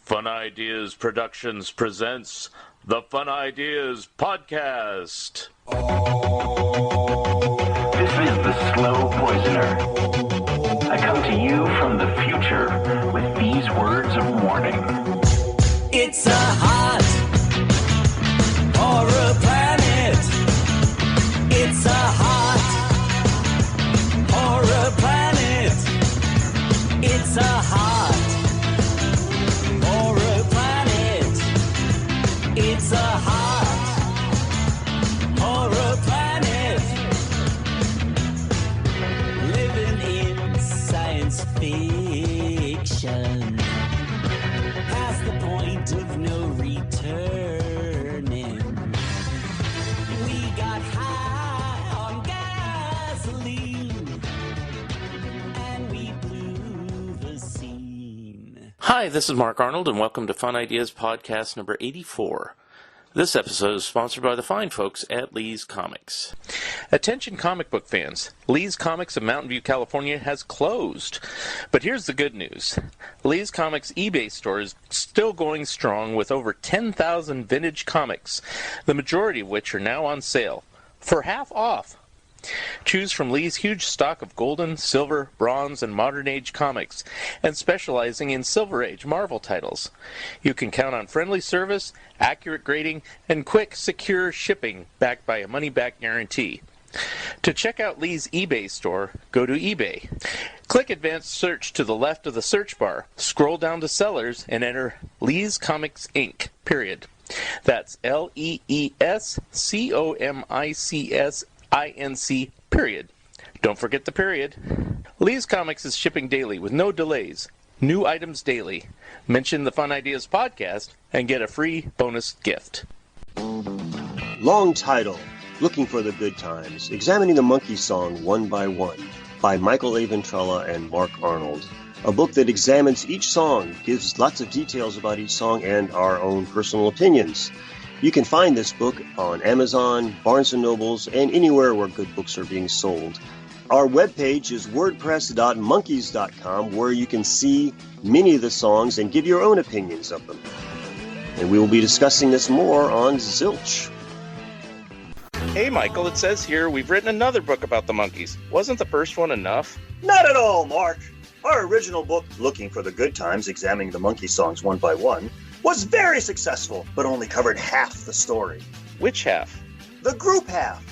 Fun Ideas Productions presents the Fun Ideas Podcast. This is the Slow Poisoner. I come to you from the future with these words of warning. It's a hot horror planet. It's a hot horror planet. It's a hot horror planet. It's a hot horror planet. Living in science fiction. Past the point of no returning. We got high on gasoline. And we blew the scene. Hi, this is Mark Arnold, and welcome to Fun Ideas Podcast number 84. This episode is sponsored by the fine folks at Lee's Comics. Attention comic book fans, Lee's Comics of Mountain View, California has closed. But here's the good news. Lee's Comics eBay store is still going strong with over 10,000 vintage comics, the majority of which are now on sale, for half off. Choose from Lee's huge stock of golden, silver, bronze, and modern age comics, and specializing in Silver Age Marvel titles. You can count on friendly service, accurate grading, and quick, secure shipping backed by a money-back guarantee. To check out Lee's eBay store, go to eBay. Click Advanced Search to the left of the search bar, scroll down to Sellers, and enter Lee's Comics Inc., period. That's LeeScomics Inc., period. Don't forget the period. Lee's Comics is shipping daily with no delays. New items daily. Mention the Fun Ideas Podcast and get a free bonus gift. Long title, Looking for the Good Times, Examining the Monkees Song One by One, by Michael A. Ventrella and Mark Arnold. A book that examines each song, gives lots of details about each song, and our own personal opinions. You can find this book on Amazon, Barnes & Nobles, and anywhere where good books are being sold. Our webpage is wordpress.monkees.com, where you can see many of the songs and give your own opinions of them. And we will be discussing this more on Zilch. Hey Michael, it says here we've written another book about the Monkees. Wasn't the first one enough? Not at all, Mark. Our original book, Looking for the Good Times, Examining the Monkees Songs One by One, was very successful, but only covered half the story. Which half? The group half.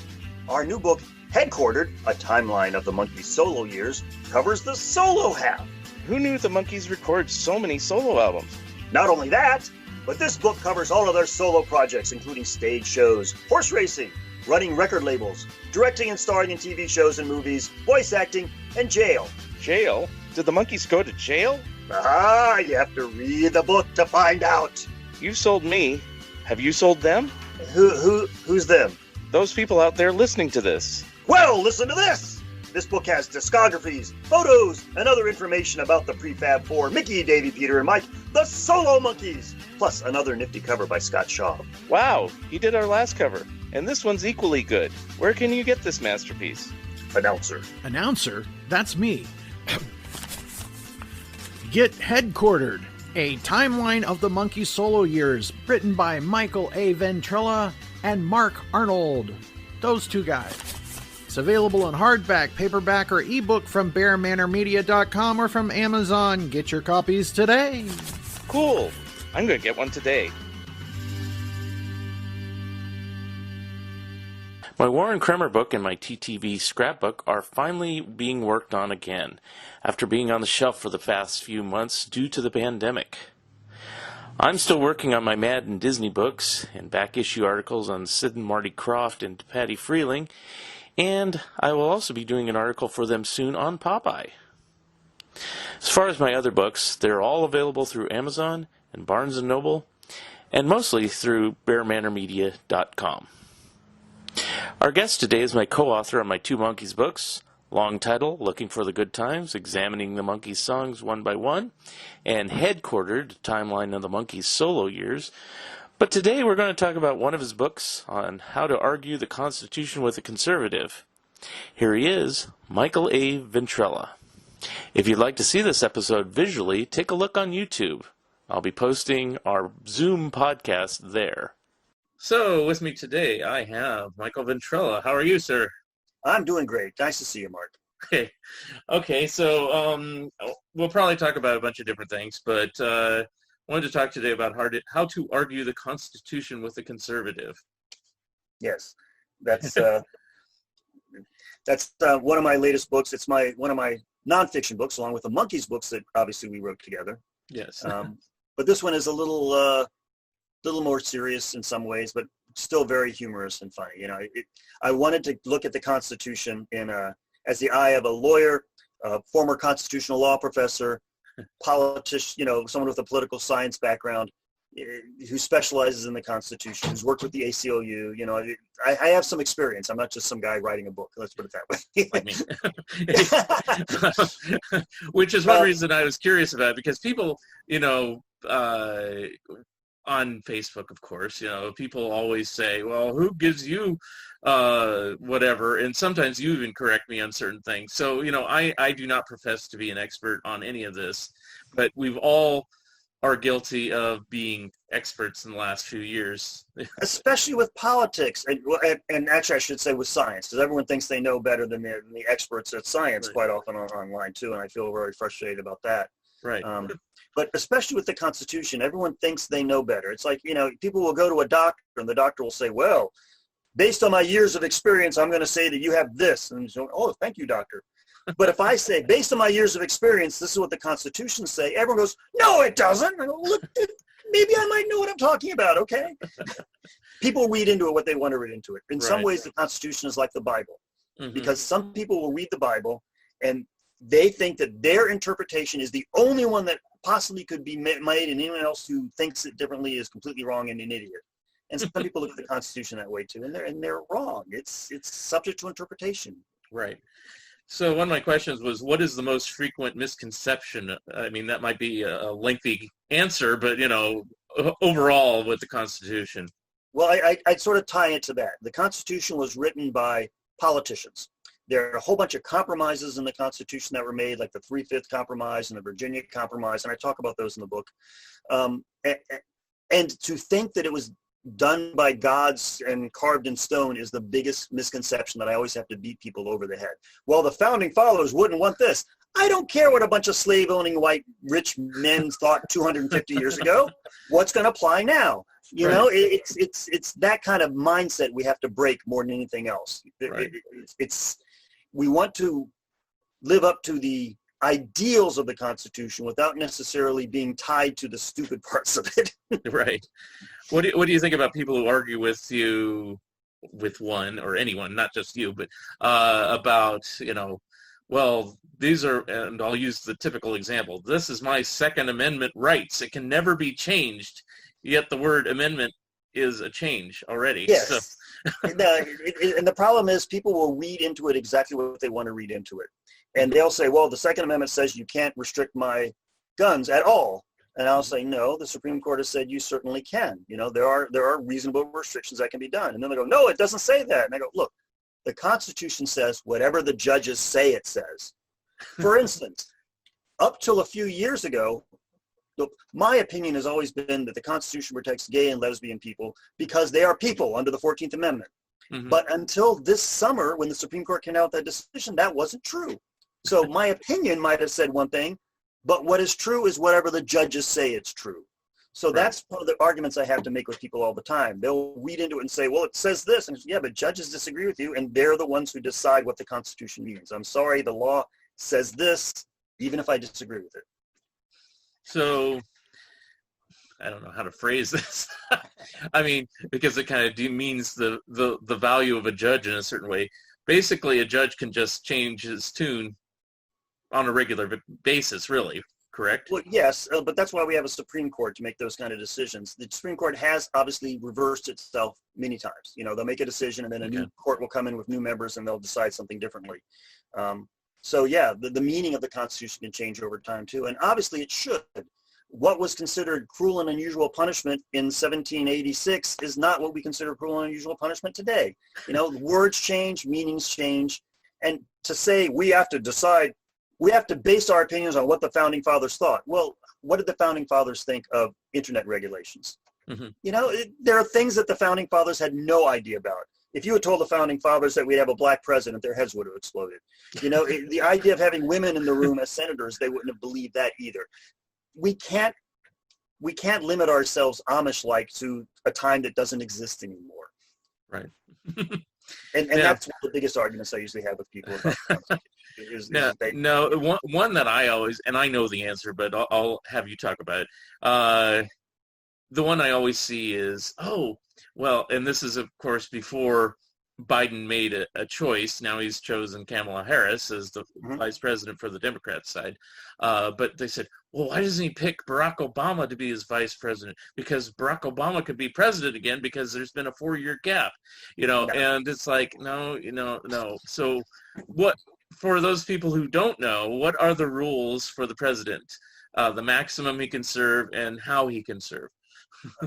Our new book, Headquartered, A Timeline of the Monkees' Solo Years, covers the solo half. Who knew the Monkees recorded so many solo albums? Not only that, but this book covers all of their solo projects, including stage shows, horse racing, running record labels, directing and starring in TV shows and movies, voice acting, and jail. Jail? Did the Monkees go to jail? Ah, you have to read the book to find out. You've sold me. Have you sold them? Who's them? Those people out there listening to this. Well, listen to this. This book has discographies, photos, and other information about the Prefab Four, Mickey, Davey, Peter, and Mike, the Solo Monkees, plus another nifty cover by Scott Shaw. Wow, he did our last cover. And this one's equally good. Where can you get this masterpiece? Announcer. Announcer? That's me. Get Headquartered, a timeline of the Monkees solo years, written by Michael A. Ventrella and Mark Arnold. Those two guys. It's available in hardback, paperback, or ebook from bearmanormedia.com or from Amazon. Get your copies today. Cool. I'm going to get one today. My Warren Kremer book and my TTV scrapbook are finally being worked on again, after being on the shelf for the past few months due to the pandemic. I'm still working on my Mad and Disney books, and back issue articles on Sid and Marty Krofft and Patty Freeling, and I will also be doing an article for them soon on Popeye. As far as my other books, they're all available through Amazon and Barnes & Noble, and mostly through bearmanormedia.com. Our guest today is my co-author on my two Monkees books, long title, Looking for the Good Times, Examining the Monkees Songs One by One, and Headquartered, Timeline of the Monkees Solo Years. But today we're going to talk about one of his books on how to argue the Constitution with a conservative. Here he is, Michael A. Ventrella. If you'd like to see this episode visually, take a look on YouTube. I'll be posting our Zoom podcast there. So, with me today, I have Michael Ventrella. How are you, sir? I'm doing great. Nice to see you, Mark. Okay. So we'll probably talk about a bunch of different things, but I wanted to talk today about how to argue the Constitution with a conservative. Yes, that's one of my latest books. It's one of my nonfiction books, along with the Monkees books that obviously we wrote together. Yes. But this one is a little more serious in some ways, but still very humorous and funny. You know, I wanted to look at the Constitution as the eye of a lawyer, a former constitutional law professor, politician, you know, someone with a political science background who specializes in the Constitution, who's worked with the ACLU. You know, I have some experience. I'm not just some guy writing a book. Let's put it that way. Which is one reason I was curious about it, because people, you know, on Facebook, of course, you know, people always say, well, who gives you whatever? And sometimes you even correct me on certain things. So, you know, I do not profess to be an expert on any of this, but we've all are guilty of being experts in the last few years. Especially with politics. And actually, I should say with science, because everyone thinks they know better than the experts at science quite often online, too, and I feel very frustrated about that. Right. But especially with the Constitution, everyone thinks they know better. It's like, you know, people will go to a doctor and the doctor will say, well, based on my years of experience, I'm going to say that you have this. And so, oh, thank you, doctor. But if I say, based on my years of experience, this is what the Constitution say, everyone goes, no, it doesn't. I go, look, maybe I might know what I'm talking about, okay? People read into it what they want to read into it. In some ways, the Constitution is like the Bible, because some people will read the Bible and they think that their interpretation is the only one that possibly could be made, and anyone else who thinks it differently is completely wrong and an idiot. And some people look at the Constitution that way too, and they're wrong. It's subject to interpretation. Right. So one of my questions was, what is the most frequent misconception? I mean, that might be a lengthy answer, but, you know, overall with the Constitution. Well, I'd sort of tie it to that. The Constitution was written by politicians. There are a whole bunch of compromises in the Constitution that were made, like the 3/5 Compromise and the Virginia Compromise, and I talk about those in the book. And to think that it was done by gods and carved in stone is the biggest misconception that I always have to beat people over the head. Well, the founding fathers wouldn't want this. I don't care what a bunch of slave-owning white rich men thought 250 years ago. What's going to apply now? You know, it's that kind of mindset we have to break more than anything else. We want to live up to the ideals of the Constitution without necessarily being tied to the stupid parts of it. Right. What do you think about people who argue with you, with one or anyone, not just you, but about, you know, well, these are, and I'll use the typical example, this is my Second Amendment rights. It can never be changed, yet the word amendment is a change already. Yes. So. And the problem is people will read into it exactly what they want to read into it. And they'll say, well, the Second Amendment says you can't restrict my guns at all. And I'll say, no, the Supreme Court has said you certainly can. You know, there are reasonable restrictions that can be done. And then they go, no, it doesn't say that. And I go, look, the Constitution says whatever the judges say it says. For instance, up till a few years ago, look, my opinion has always been that the Constitution protects gay and lesbian people because they are people under the 14th Amendment. But until this summer, when the Supreme Court came out with that decision, that wasn't true. So my opinion might have said one thing, but what is true is whatever the judges say it's true. So that's one of the arguments I have to make with people all the time. They'll read into it and say, well, it says this. And yeah, but judges disagree with you, and they're the ones who decide what the Constitution means. I'm sorry, the law says this, even if I disagree with it. So I don't know how to phrase this. I mean, because it kind of demeans the value of a judge in a certain way. Basically, a judge can just change his tune on a regular basis, really, correct? Well, yes, but that's why we have a Supreme Court to make those kind of decisions. The Supreme Court has obviously reversed itself many times. You know, they'll make a decision and then a new court will come in with new members and they'll decide something differently. So yeah, the meaning of the Constitution can change over time too, and obviously it should. What was considered cruel and unusual punishment in 1786 is not what we consider cruel and unusual punishment today. You know, words change, meanings change, and to say we have to decide, we have to base our opinions on what the founding fathers thought. Well, what did the founding fathers think of internet regulations? Mm-hmm. There are things that the founding fathers had no idea about. If you had told the founding fathers that we'd have a black president, their heads would have exploded. The idea of having women in the room as senators, they wouldn't have believed that either. We can't limit ourselves Amish-like to a time that doesn't exist anymore. Right. And that's one of the biggest arguments I usually have with people about one that I always, and I know the answer, but I'll have you talk about it. The one I always see is, and this is, of course, before Biden made a choice. Now he's chosen Kamala Harris as the vice president for the Democrat side. But they said, well, why doesn't he pick Barack Obama to be his vice president? Because Barack Obama could be president again because there's been a 4-year gap, and it's like, no. So what, for those people who don't know, what are the rules for the president? The maximum he can serve and how he can serve?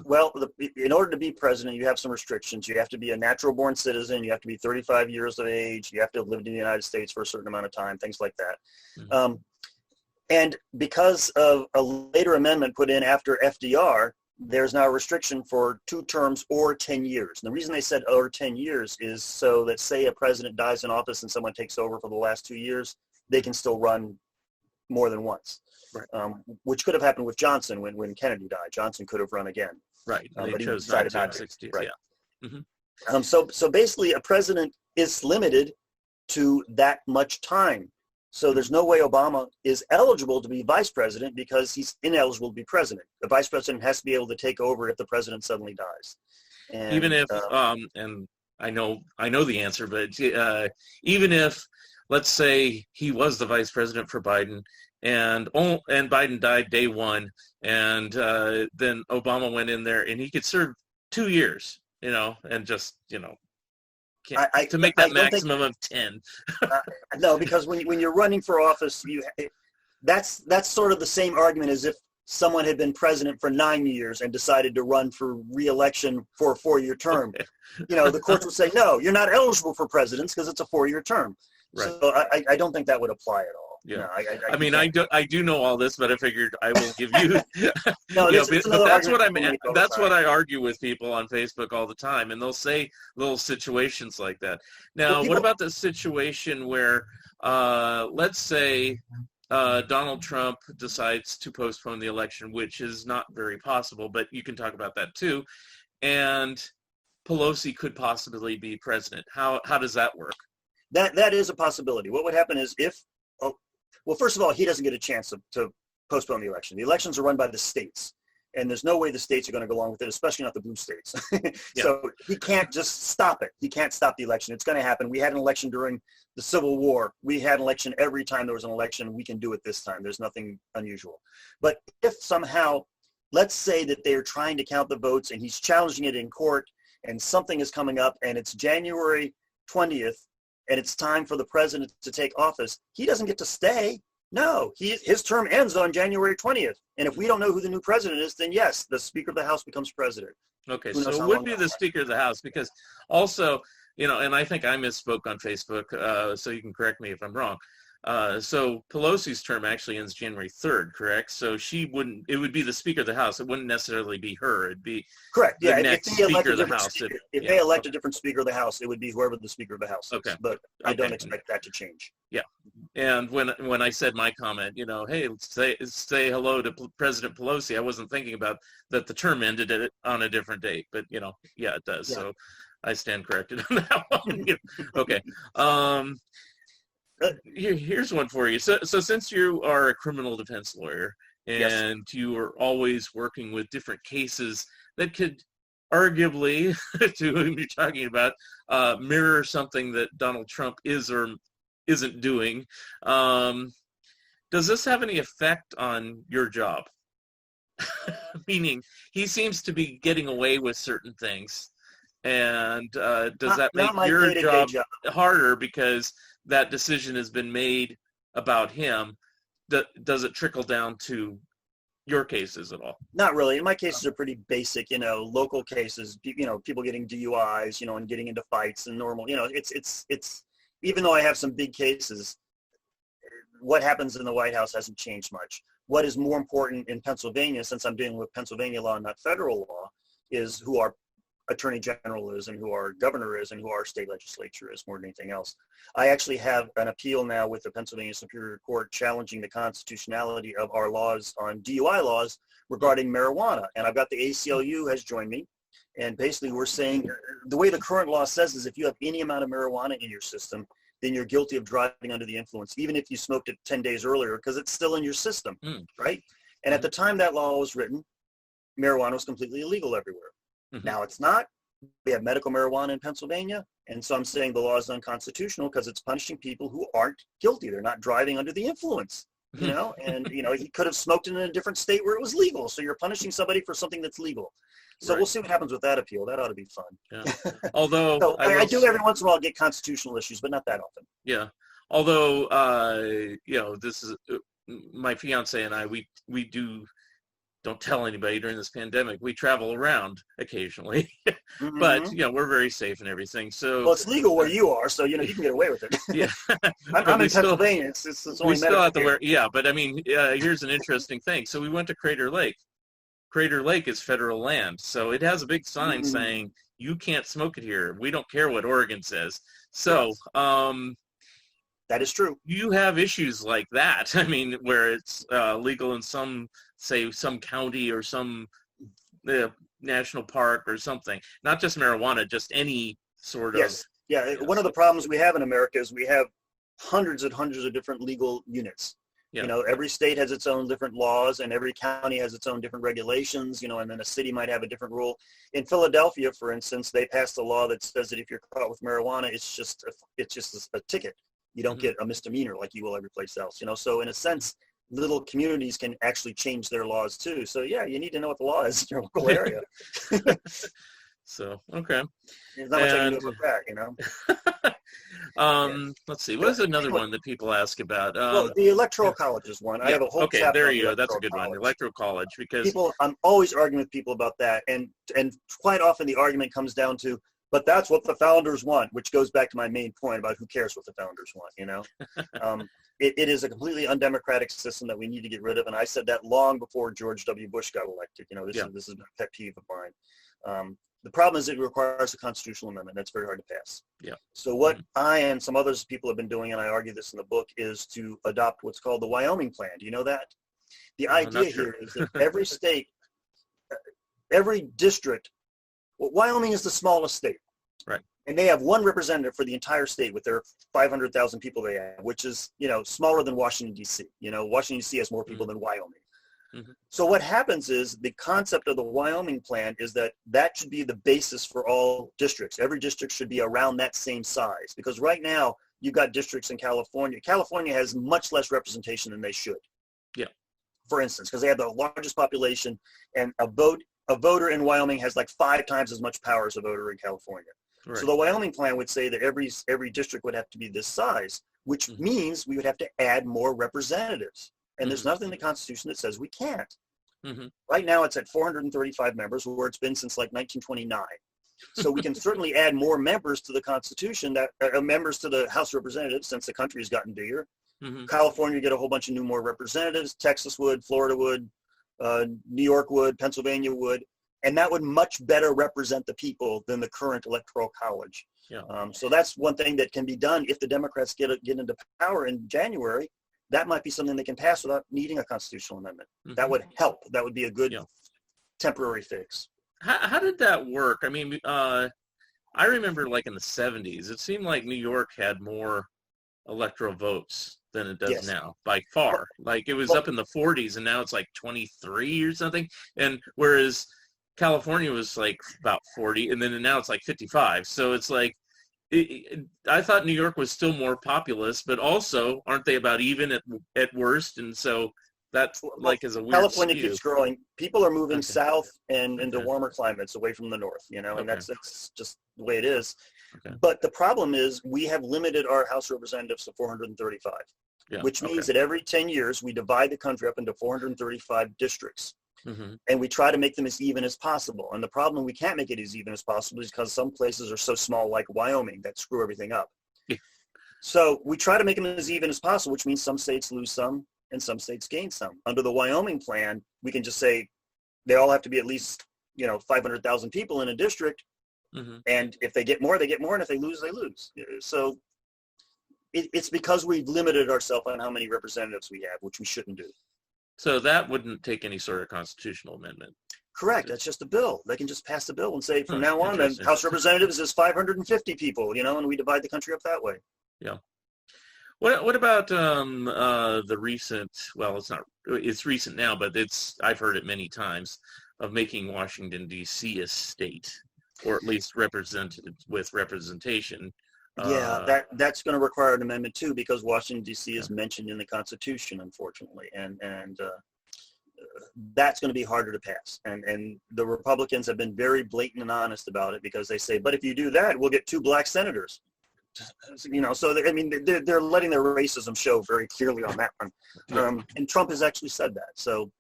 Well, in order to be president, you have some restrictions. You have to be a natural-born citizen. You have to be 35 years of age. You have to have lived in the United States for a certain amount of time, things like that. Mm-hmm. And because of a later amendment put in after FDR, there's now a restriction for 2 terms or 10 years. And the reason they said or 10 years is so that, say, a president dies in office and someone takes over for the last 2 years, they can still run more than once. Right. Which could have happened with Johnson when Kennedy died. Johnson could have run again. Right. They but chose he decided not to. 60s, right. Yeah. Mm-hmm. So basically, a president is limited to that much time. So there's no way Obama is eligible to be vice president because he's ineligible to be president. The vice president has to be able to take over if the president suddenly dies. And, even if, and I know the answer, but even if, let's say, he was the vice president for Biden, and Biden died day one, and then Obama went in there, and he could serve 2 years, and just, to make that maximum of 10. No, because when you're running for office, that's sort of the same argument as if someone had been president for 9 years and decided to run for re-election for a 4-year term. Okay. The courts would say, no, you're not eligible for presidents because it's a 4-year term. Right. So I don't think that would apply at all. Yeah, no, I do know all this, but I figured I will give you. No, but that's what That's what I argue with people on Facebook all the time, and they'll say little situations like that. Now, what about the situation where, let's say, Donald Trump decides to postpone the election, which is not very possible, but you can talk about that too, and Pelosi could possibly be president. How does that work? That is a possibility. What would happen is well, first of all, he doesn't get a chance to postpone the election. The elections are run by the states, and there's no way the states are going to go along with it, especially not the blue states. Yeah. So he can't just stop it. He can't stop the election. It's going to happen. We had an election during the Civil War. We had an election every time there was an election. We can do it this time. There's nothing unusual. But if somehow, let's say that they're trying to count the votes and he's challenging it in court and something is coming up and it's January 20th, and it's time for the president to take office, he doesn't get to stay. No, his term ends on January 20th. And if we don't know who the new president is, then yes, the Speaker of the House becomes president. Okay, so it would be the Speaker of the House, because also, and I think I misspoke on Facebook, so you can correct me if I'm wrong. So Pelosi's term actually ends January 3rd, correct? So it would be the Speaker of the House. It wouldn't necessarily be her. It'd be correct. The next Speaker of the House. If they elect a different Speaker of the House, it would be whoever the Speaker of the House is. Okay. But I don't expect that to change. Yeah. And when I said my comment, hey, say hello to President Pelosi, I wasn't thinking about that the term ended on a different date. But, yeah, it does. Yeah. So I stand corrected on that one. Okay. Here's one for you. So since you are a criminal defense lawyer and you are always working with different cases that could arguably, to whom you're talking about, mirror something that Donald Trump is or isn't doing, does this have any effect on your job? Meaning, he seems to be getting away with certain things. And does that make your job harder because that decision has been made about him? Does it trickle down to your cases at all? Not really. My cases are pretty basic, local cases, people getting DUIs, and getting into fights and normal, it's even though I have some big cases, what happens in the White House hasn't changed much. what is more important in Pennsylvania, since I'm dealing with Pennsylvania law and not federal law, is who our attorney general is and who our governor is and who our state legislature is more than anything else. I actually have an appeal now with the Pennsylvania Superior Court challenging the constitutionality of our laws on DUI laws regarding marijuana. And I've got the ACLU has joined me. And basically we're saying the way the current law says is if you have any amount of marijuana in your system, then you're guilty of driving under the influence, even if you smoked it 10 days earlier, because it's still in your system, right? And at the time that law was written, marijuana was completely illegal everywhere. Now it's not. We have medical marijuana in Pennsylvania, and so I'm saying the law is unconstitutional because it's punishing people who aren't guilty. They're not driving under the influence, you know, and, you know, he could have smoked it in a different state where it was legal, so you're punishing somebody for something that's legal. So we'll see what happens with that appeal. That ought to be fun. Yeah. Although so I do every once in a while get constitutional issues, but not that often. Yeah. Although, you know, this is my fiance and I, we don't tell anybody during this pandemic. We travel around occasionally, but, you know, we're very safe and everything. So, well, it's legal where you are, so, you know, you can get away with it. Yeah. I'm in Pennsylvania. It's only we still have to wear, yeah, but I mean, here's an interesting thing. So we went to Crater Lake. Crater Lake is federal land, so it has a big sign saying you can't smoke it here. We don't care what Oregon says. So, that is true. You have issues like that. I mean, where it's legal in some, say, some county or some national park or something. Not just marijuana, just any sort of. Yes. Yeah. One of the problems we have in America is we have hundreds and hundreds of different legal units. Yeah. You know, every state has its own different laws, and every county has its own different regulations, you know, and then a city might have a different rule. In Philadelphia, for instance, they passed a law that says that if you're caught with marijuana, it's just a ticket. You don't get a misdemeanor like you will every place else, you know. So in a sense, little communities can actually change their laws too. So yeah, you need to know what the law is in your local area. So, okay. There's not much I can do about that, you know. Let's see. What is another one that people ask about? Well, the electoral colleges one. I have a whole chapter. There you go. That's a good one. The electoral college, because I'm always arguing with people about that, and quite often the argument comes down to, but that's what the founders want, which goes back to my main point about who cares what the founders want, you know. It is a completely undemocratic system that we need to get rid of, and I said that long before George W. Bush got elected. You know, this is a pet peeve of mine. The problem is it requires a constitutional amendment. That's very hard to pass. Yeah. So what I and some others people have been doing, and I argue this in the book, is to adopt what's called the Wyoming plan. Do you know that? The idea here is that every state, every district, well, Wyoming is the smallest state. Right. And they have one representative for the entire state with their 500,000 people they have, which is, you know, smaller than Washington, D.C. You know, Washington, D.C. has more people than Wyoming. So what happens is the concept of the Wyoming plan is that should be the basis for all districts. Every district should be around that same size, because right now you've got districts in California. California has much less representation than they should. Yeah. For instance, because they have the largest population, and a voter in Wyoming has like 5 times as much power as a voter in California. Right. So the Wyoming plan would say that every district would have to be this size, which means we would have to add more representatives. And there's nothing in the Constitution that says we can't. Right now it's at 435 members, where it's been since like 1929. So we can certainly add more members to the Constitution, that members to the House of Representatives, since the country has gotten bigger. California would get a whole bunch of new more representatives. Texas would, Florida would, New York would, Pennsylvania would. And that would much better represent the people than the current electoral college. Yeah. So that's one thing that can be done if the Democrats get into power in January. That might be something they can pass without needing a constitutional amendment. That would help. That would be a good temporary fix. How did that work? I mean, I remember like in the 70s, it seemed like New York had more electoral votes than it does now, by far. Like it was up in the 40s, and now it's like 23 or something. And whereas California was like about 40, and then now it's like 55. So it's like, I thought New York was still more populous, but also aren't they about even at worst? And so that's like is a weird California skew. Keeps growing. People are moving south and into warmer climates away from the north, you know, and that's just the way it is. But the problem is we have limited our House of Representatives to 435, which means that every 10 years we divide the country up into 435 districts. And we try to make them as even as possible. And the problem we can't make it as even as possible is because some places are so small, like Wyoming, that screw everything up. So we try to make them as even as possible, which means some states lose some, and some states gain some. Under the Wyoming plan, we can just say they all have to be at least, 500,000 people in a district. Mm-hmm. And if they get more, they get more. And if they lose, they lose. So it's because we've limited ourselves on how many representatives we have, which we shouldn't do. So that wouldn't take any sort of constitutional amendment. Correct. That's just a bill. They can just pass the bill and say from now on, the House of Representatives is 550 people, and we divide the country up that way. Yeah. What about the recent? Well, it's recent now, but I've heard it many times of making Washington D.C. a state, or at least represented with representation. Yeah, that's going to require an amendment too, because Washington D.C. is mentioned in the Constitution, unfortunately, and that's going to be harder to pass. And the Republicans have been very blatant and honest about it, because they say, but if you do that, we'll get 2 black senators. So they're letting their racism show very clearly on that one. And Trump has actually said that. So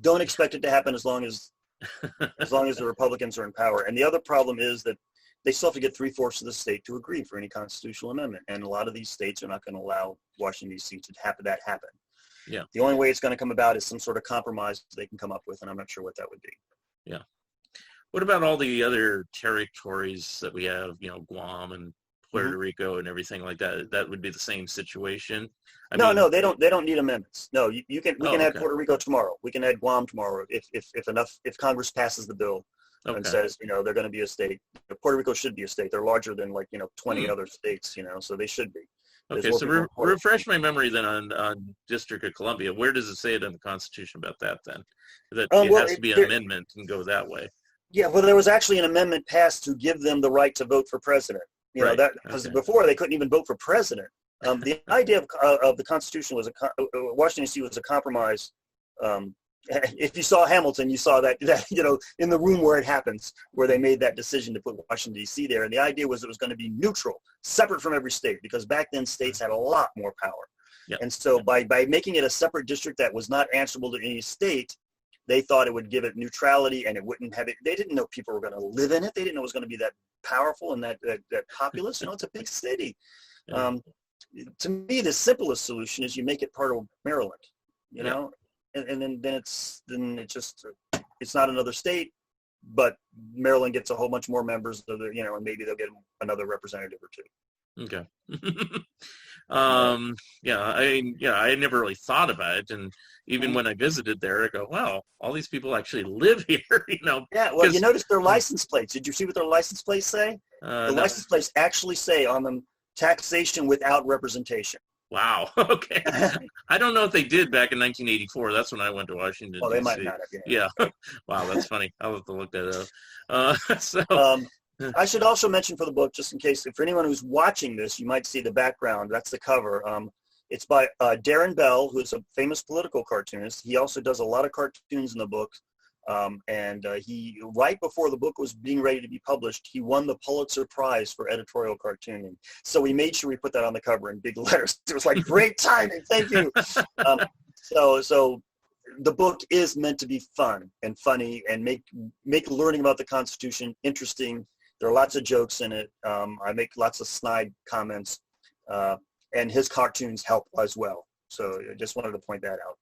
don't expect it to happen as long as the Republicans are in power. And the other problem is that they still have to get 3/4 of the state to agree for any constitutional amendment. And a lot of these states are not going to allow Washington, D.C. to happen. Yeah. The only way it's going to come about is some sort of compromise they can come up with, and I'm not sure what that would be. Yeah. What about all the other territories that we have, Guam and Puerto Rico and everything like that? That would be the same situation? No, they don't need amendments. No, we can add Puerto Rico tomorrow. We can add Guam tomorrow if Congress passes the bill and says, they're going to be a state. Puerto Rico should be a state. They're larger than 20 other states, so they should be. Okay, so refresh my memory then on District of Columbia. Where does it say it in the Constitution about that then? That it has to be an amendment and go that way. Yeah, well, there was actually an amendment passed to give them the right to vote for president. Because before they couldn't even vote for president. The idea of the Constitution was Washington D.C. was a compromise. If you saw Hamilton, you saw that in the room where it happens, where they made that decision to put Washington D.C. there, and the idea was it was going to be neutral, separate from every state, because back then states had a lot more power. Yep. And so by making it a separate district that was not answerable to any state, they thought it would give it neutrality, and it wouldn't have it. They didn't know people were going to live in it. They didn't know it was going to be that powerful and that populous. It's a big city. Yeah. To me, the simplest solution is you make it part of Maryland. And then it's not another state, but Maryland gets a whole bunch more members, and maybe they'll get another representative or 2. Okay. I had never really thought about it, and even when I visited there, I go, wow, all these people actually live here, Yeah, well, you notice their license plates. Did you see what their license plates say? The license plates actually say on them, taxation without representation. Wow. Okay. I don't know if they did back in 1984. That's when I went to Washington. Well, they might not have. Yeah. Wow, that's funny. I'll have to look that up. I should also mention for the book, just in case, for anyone who's watching this, you might see the background. That's the cover. It's by Darren Bell, who's a famous political cartoonist. He also does a lot of cartoons in the book. He, right before the book was being ready to be published, he won the Pulitzer Prize for editorial cartooning. So we made sure we put that on the cover in big letters. It was like, great timing, thank you. So the book is meant to be fun and funny and make learning about the Constitution interesting. There are lots of jokes in it. I make lots of snide comments, and his cartoons help as well. So I just wanted to point that out.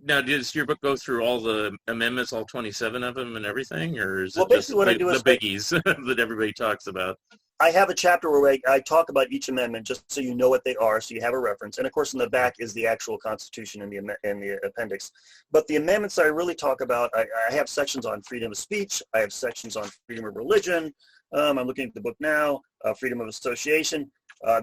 Now, does your book go through all the amendments, all 27 of them and everything, or is it basically just what I do the is biggies that everybody talks about? I have a chapter where I talk about each amendment just so you know what they are, so you have a reference. And, of course, in the back is the actual Constitution in the appendix. But the amendments I really talk about, I have sections on freedom of speech. I have sections on freedom of religion. I'm looking at the book now, freedom of association.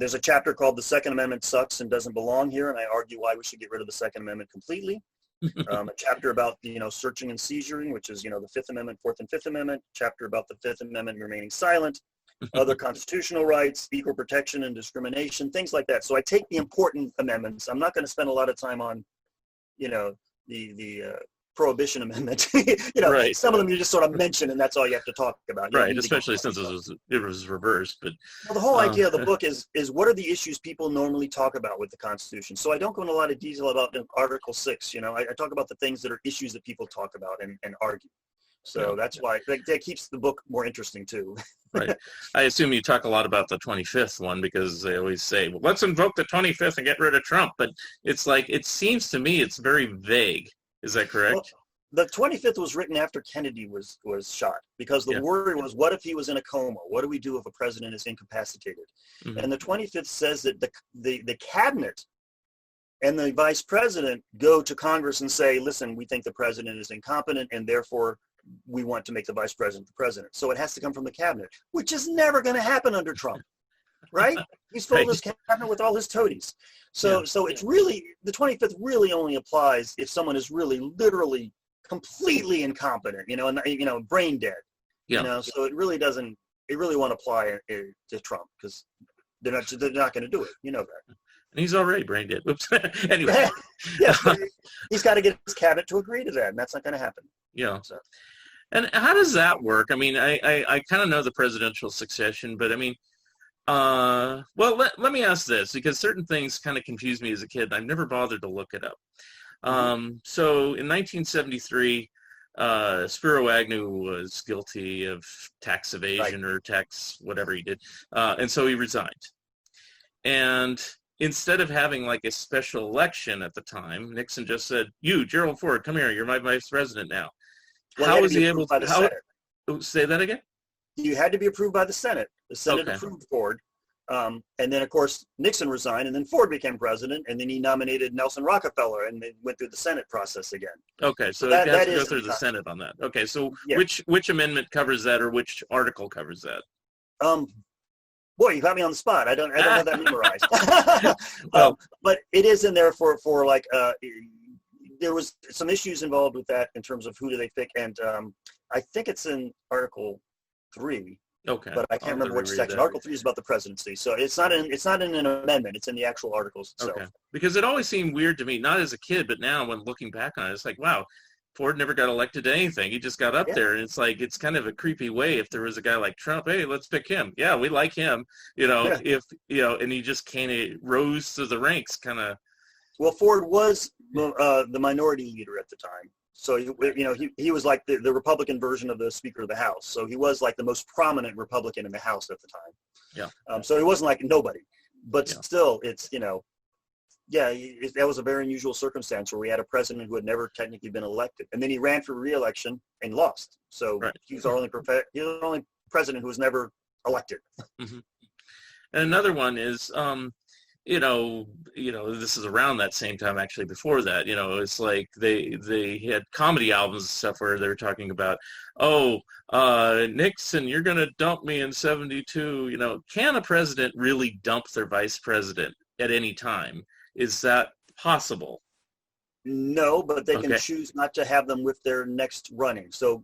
There's a chapter called The Second Amendment Sucks and Doesn't Belong Here, and I argue why we should get rid of the Second Amendment completely. A chapter about, searching and seizuring, which is, the Fifth Amendment, Fourth and Fifth Amendment. Chapter about the Fifth Amendment remaining silent. Other constitutional rights, equal protection and discrimination, things like that. So I take the important amendments. I'm not going to spend a lot of time on, the Prohibition Amendment. Right. Some of them you just sort of mention, and that's all you have to talk about. Right, especially since it was reversed. But the whole idea of the book is what are the issues people normally talk about with the Constitution. So I don't go into a lot of detail about Article 6. I talk about the things that are issues that people talk about and argue. So that's why that keeps the book more interesting too. Right. I assume you talk a lot about the 25th one because they always say, well, let's invoke the 25th and get rid of Trump. But it's like, it seems to me it's very vague. Is that correct? Well, the 25th was written after Kennedy was shot, because the worry was, what if he was in a coma? What do we do if a president is incapacitated? Mm-hmm. And the 25th says that the cabinet and the vice president go to Congress and say, listen, we think the president is incompetent, and therefore we want to make the vice president the president. So it has to come from the cabinet, which is never going to happen under Trump, right? He's filled his cabinet with all his toadies. So it's really, the 25th really only applies if someone is really literally completely incompetent, and brain dead, so it really won't apply to Trump, because they're not going to do it, that. And he's already brain dead. Oops. Anyway. Yes, he's got to get his cabinet to agree to that, and that's not going to happen. Yeah. So. And how does that work? I mean, I kind of know the presidential succession, but I mean, let me ask this, because certain things kind of confused me as a kid, and I've never bothered to look it up. So in 1973, Spiro Agnew was guilty of tax evasion or tax whatever he did, and so he resigned. And instead of having like a special election at the time, Nixon just said, "You, Gerald Ford, come here. You're my vice president now." Well, how was he able to? Say that again? You had to be approved by the Senate. The Senate approved Ford. And then, of course, Nixon resigned, and then Ford became president, and then he nominated Nelson Rockefeller, and they went through the Senate process again. Okay, so it has to go through the Senate on that. Okay, so which amendment covers that, or which article covers that? Boy, you got me on the spot. I don't have that memorized. But it is in there for like there was some issues involved with that in terms of who do they pick, and I think it's in Article 3. Okay. But I can't remember which section. Article 3 is about the presidency, so it's not in an amendment. It's in the actual articles itself. Okay. Because it always seemed weird to me, not as a kid, but now when looking back on it, it's like, wow, Ford never got elected to anything. He just got up there, and it's like, it's kind of a creepy way if there was a guy like Trump. Hey, let's pick him. Yeah, we like him. If and he just kind of rose to the ranks, kind of. Well, Ford was the minority leader at the time. So, he was like the Republican version of the Speaker of the House. So he was like the most prominent Republican in the House at the time. Yeah. So he wasn't like nobody. But still, it's, that was a very unusual circumstance where we had a president who had never technically been elected. And then he ran for re-election and lost. So he was our only president who was never elected. Mm-hmm. And another one is, this is around that same time, actually before that, it's like they had comedy albums and stuff where they were talking about, Nixon, you're going to dump me in 72. Can a president really dump their vice president at any time? Is that possible? No, but they can choose not to have them with their next running. So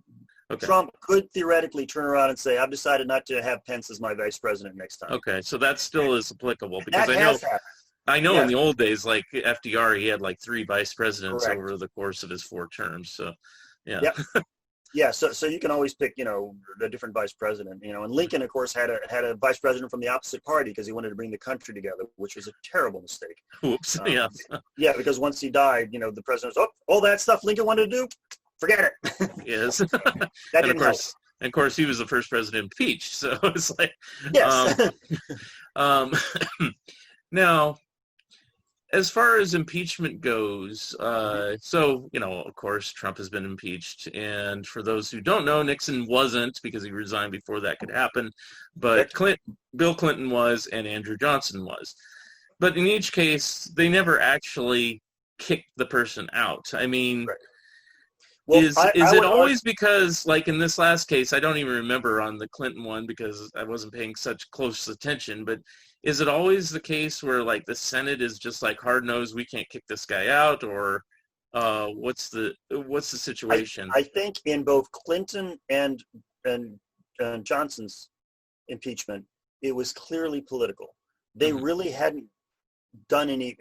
Trump could theoretically turn around and say, I've decided not to have Pence as my vice president next time. Okay, so that still is applicable, because I know in the old days, like FDR, he had like 3 vice presidents over the course of his 4 terms. So, so you can always pick, the different vice president, and Lincoln, of course, had a vice president from the opposite party because he wanted to bring the country together, which was a terrible mistake. Oops, because once he died, the president was, all that stuff Lincoln wanted to do, forget it. Yes. That didn't help. And of course, he was the first president impeached. So it's like, yes. Now, as far as impeachment goes, of course, Trump has been impeached. And for those who don't know, Nixon wasn't, because he resigned before that could happen. But Bill Clinton was, and Andrew Johnson was. But in each case, they never actually kicked the person out. I mean, well, is it always because, like in this last case, I don't even remember on the Clinton one because I wasn't paying such close attention, but is it always the case where like the Senate is just like hard-nosed, we can't kick this guy out, or what's the situation? I think in both Clinton and Johnson's impeachment, it was clearly political. They really hadn't done any.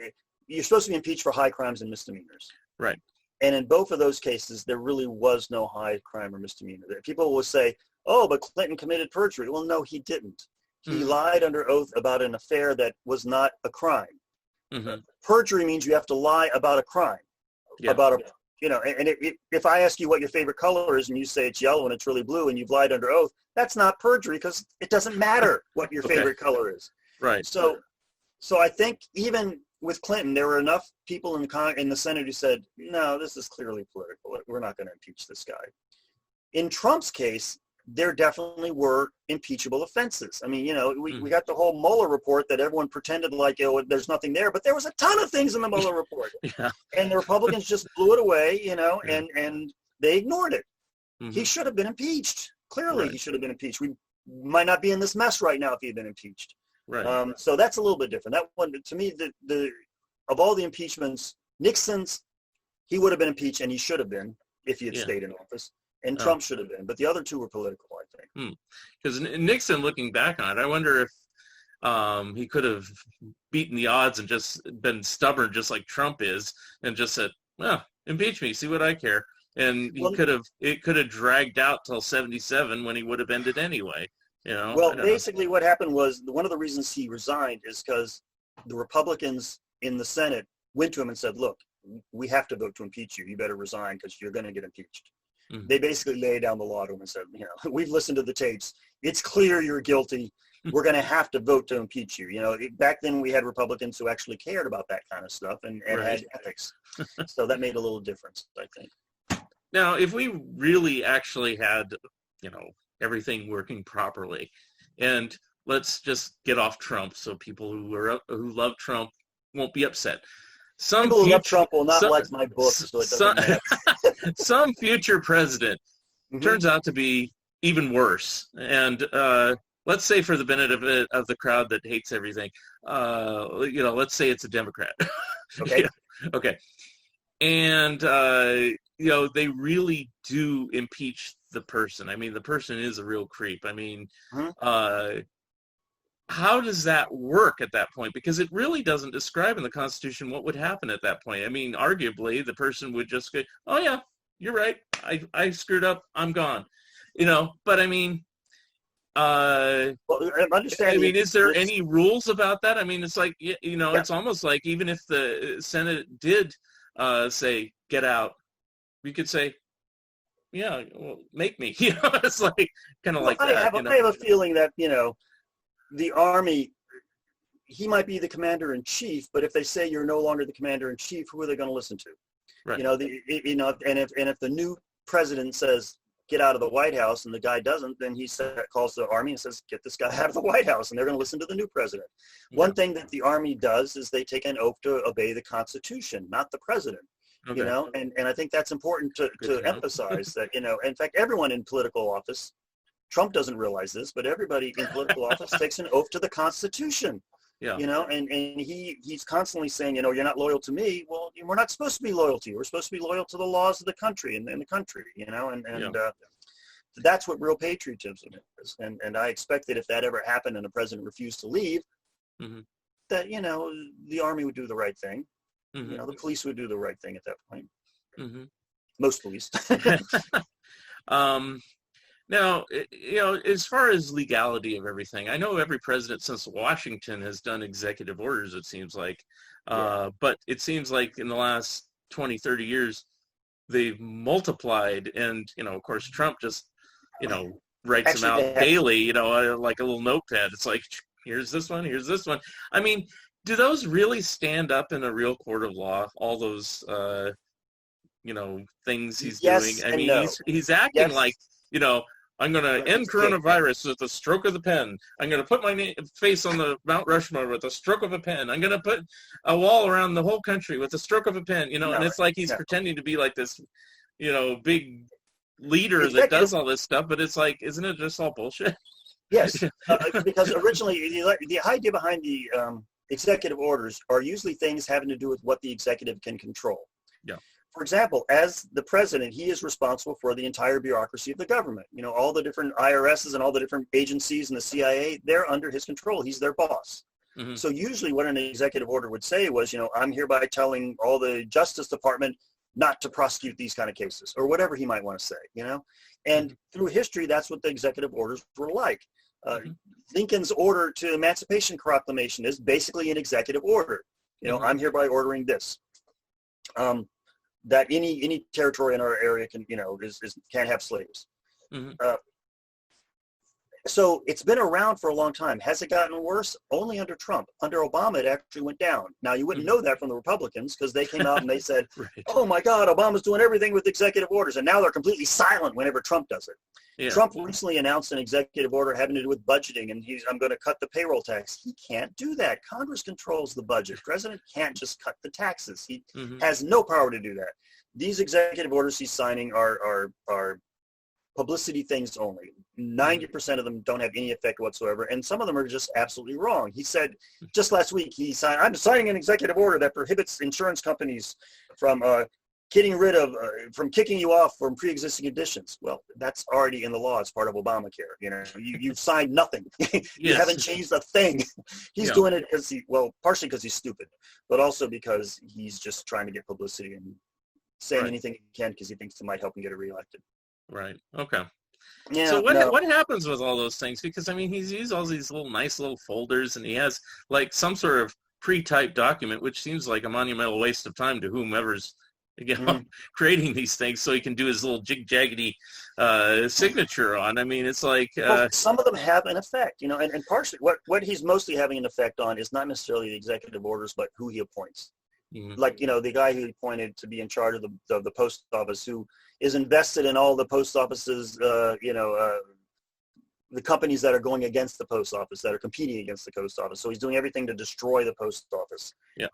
You're supposed to be impeached for high crimes and misdemeanors, right? And in both of those cases, there really was no high crime or misdemeanor. People will say, "Oh, but Clinton committed perjury." Well, no, he didn't. He lied under oath about an affair that was not a crime. Perjury means you have to lie about a crime, about if I ask you what your favorite color is and you say it's yellow and it's really blue and you've lied under oath, that's not perjury because it doesn't matter what your favorite color is. Right. So I think even with Clinton, there were enough people in the Senate who said, no, this is clearly political. We're not going to impeach this guy. In Trump's case, there definitely were impeachable offenses. I mean, we got the whole Mueller report that everyone pretended like, there's nothing there, but there was a ton of things in the Mueller report. Yeah. And the Republicans just blew it away, and they ignored it. Mm-hmm. He should have been impeached. Clearly, Right. He should have been impeached. We might not be in this mess right now if he had been impeached. Right. So that's a little bit different. That one, to me, of all the impeachments, Nixon's, he would have been impeached, and he should have been if he had stayed in office. And Trump should have been, but the other two were political, I think. Because Nixon, looking back on it, I wonder if he could have beaten the odds and just been stubborn, just like Trump is, and just said, "Well, impeach me, see what I care." And it could have dragged out till 1977 when he would have ended anyway. Well, basically, what happened was one of the reasons he resigned is because the Republicans in the Senate went to him and said, "Look, we have to vote to impeach you. You better resign because you're going to get impeached." Mm-hmm. They basically laid down the law to him and said, we've listened to the tapes. It's clear you're guilty. We're going to have to vote to impeach you. Back then we had Republicans who actually cared about that kind of stuff and had ethics. So that made a little difference, I think. Now, if we really actually had, everything working properly, and let's just get off Trump so people who love Trump won't be upset. Some people who love Trump will not like my book, so it doesn't matter. Some future president turns out to be even worse. And let's say, for the benefit of the crowd that hates everything, let's say it's a Democrat. Okay. Okay. And, they really do impeach the person. I mean, the person is a real creep. I mean, how does that work at that point? Because it really doesn't describe in the Constitution what would happen at that point. I mean, arguably, the person would just go, "Oh yeah, you're right. I screwed up. I'm gone." But I mean, is there any rules about that? I mean, it's like, it's almost like even if the Senate did say, "Get out," we could say, "Yeah, well, make me." It's like kind of like that. I have a feeling that, the Army, he might be the commander-in-chief, but if they say you're no longer the commander-in-chief, who are they going to listen to? Right. And if the new president says, "Get out of the White House," and the guy doesn't, then he calls the Army and says, "Get this guy out of the White House," and they're going to listen to the new president. Yeah. One thing that the Army does is they take an oath to obey the Constitution, not the president. Okay. And I think that's important to emphasize that, in fact, everyone in political office, Trump doesn't realize this, but everybody in political office takes an oath to the Constitution. Yeah. And he's constantly saying, "You're not loyal to me." Well, we're not supposed to be loyal to you. We're supposed to be loyal to the laws of the country and the country, that's what real patriotism is. And I expect that if that ever happened and the president refused to leave, that, the Army would do the right thing. The police would do the right thing at that point. Most police. Now, as far as legality of everything, I know every president since Washington has done executive orders, it seems like. But it seems like in the last 20, 30 years, they've multiplied. And, of course, Trump just, writes them out daily, like a little notepad. It's like, here's this one, here's this one. I mean, do those really stand up in a real court of law, all those, things he's doing? I mean, no. he's acting like, I'm going to end coronavirus with a stroke of the pen. I'm going to put my face on the Mount Rushmore with a stroke of a pen. I'm going to put a wall around the whole country with a stroke of a pen, and it's like he's pretending to be like this, big leader that does all this stuff, but it's like, isn't it just all bullshit? Yes, because originally the idea behind the executive orders are usually things having to do with what the executive can control. Yeah. For example, as the president, he is responsible for the entire bureaucracy of the government. All the different IRSs and all the different agencies and the CIA, they're under his control. He's their boss. Mm-hmm. So usually what an executive order would say was, I'm hereby telling all the Justice Department not to prosecute these kind of cases, or whatever he might want to say, And through history, that's what the executive orders were like. Lincoln's order to Emancipation Proclamation is basically an executive order. I'm hereby ordering this. that any territory in our area can, can't have slaves. Mm-hmm. So it's been around for a long time. Has it gotten worse? Only under Trump. Under Obama, it actually went down. Now, you wouldn't know that from the Republicans because they came out and they said, Right. oh, my God, Obama's doing everything with executive orders. And now they're completely silent whenever Trump does it. Yeah. Trump recently announced an executive order having to do with budgeting, and I'm going to cut the payroll tax. He can't do that. Congress controls the budget. President can't just cut the taxes. He has no power to do that. These executive orders he's signing are publicity things only. 90% of them don't have any effect whatsoever, and some of them are just absolutely wrong. He said just last week, I'm signing an executive order that prohibits insurance companies from getting rid of, from kicking you off from pre-existing conditions. Well, that's already in the law as part of Obamacare. You've signed nothing. You haven't changed a thing. He's doing it because partially because he's stupid, but also because he's just trying to get publicity and saying anything he can because he thinks it might help him get reelected. Right. Okay. Yeah, so what happens with all those things? Because he's used all these nice little folders, and he has like some sort of pre-typed document, which seems like a monumental waste of time to whomever's creating these things, so he can do his little jig-jaggedy signature on. It's like some of them have an effect, and partially what he's mostly having an effect on is not necessarily the executive orders, but who he appoints. Like, the guy who he appointed to be in charge of the post office, who is invested in all the post offices, the companies that are going against the post office, that are competing against the post office. So he's doing everything to destroy the post office. Yeah.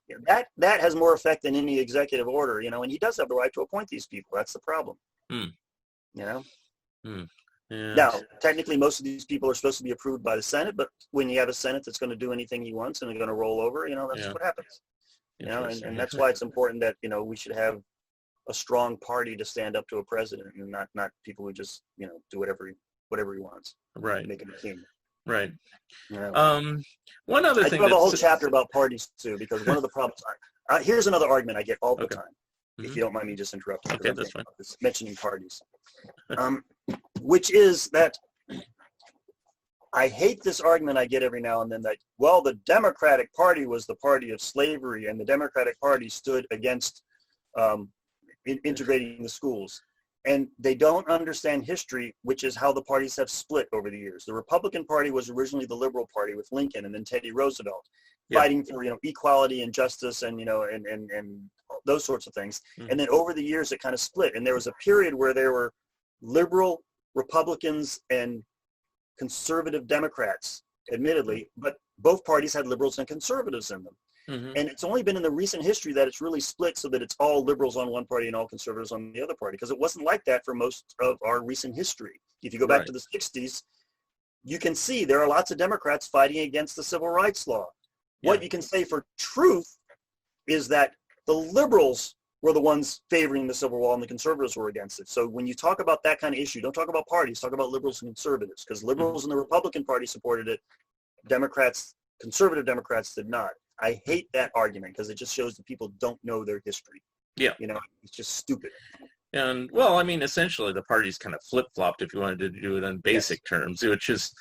That has more effect than any executive order, and he does have the right to appoint these people. That's the problem. Yeah. Now, technically, most of these people are supposed to be approved by the Senate, but when you have a Senate that's going to do anything he wants and they're going to roll over, that's what happens. And that's why it's important that, we should have a strong party to stand up to a president, and not people who just, do whatever he wants. Right. Make him a king. Right. One other thing. I have a whole chapter about parties too, because one of the problems. Here's another argument I get all the time. If you don't mind me just interrupting. Okay, that's fine. Mentioning parties, which is that I hate this argument I get every now and then that, the Democratic Party was the party of slavery, and the Democratic Party stood against integrating the schools. And they don't understand history, which is how the parties have split over the years. The Republican Party was originally the Liberal Party with Lincoln and then Teddy Roosevelt, fighting for equality and justice and and those sorts of things. And then over the years it kind of split, and there was a period where there were liberal Republicans and conservative Democrats, admittedly, but both parties had liberals and conservatives in them. And it's only been in the recent history that it's really split so that it's all liberals on one party and all conservatives on the other party, because it wasn't like that for most of our recent history. If you go back to the 60s, you can see there are lots of Democrats fighting against the civil rights law. What you can say for truth is that the liberals were the ones favoring the civil law and the conservatives were against it. So when you talk about that kind of issue, don't talk about parties, talk about liberals and conservatives, because liberals in the Republican Party supported it. Conservative Democrats did not. I hate that argument because it just shows that people don't know their history. Yeah. It's just stupid. And, essentially the parties kind of flip-flopped, if you wanted to do it in basic terms, which is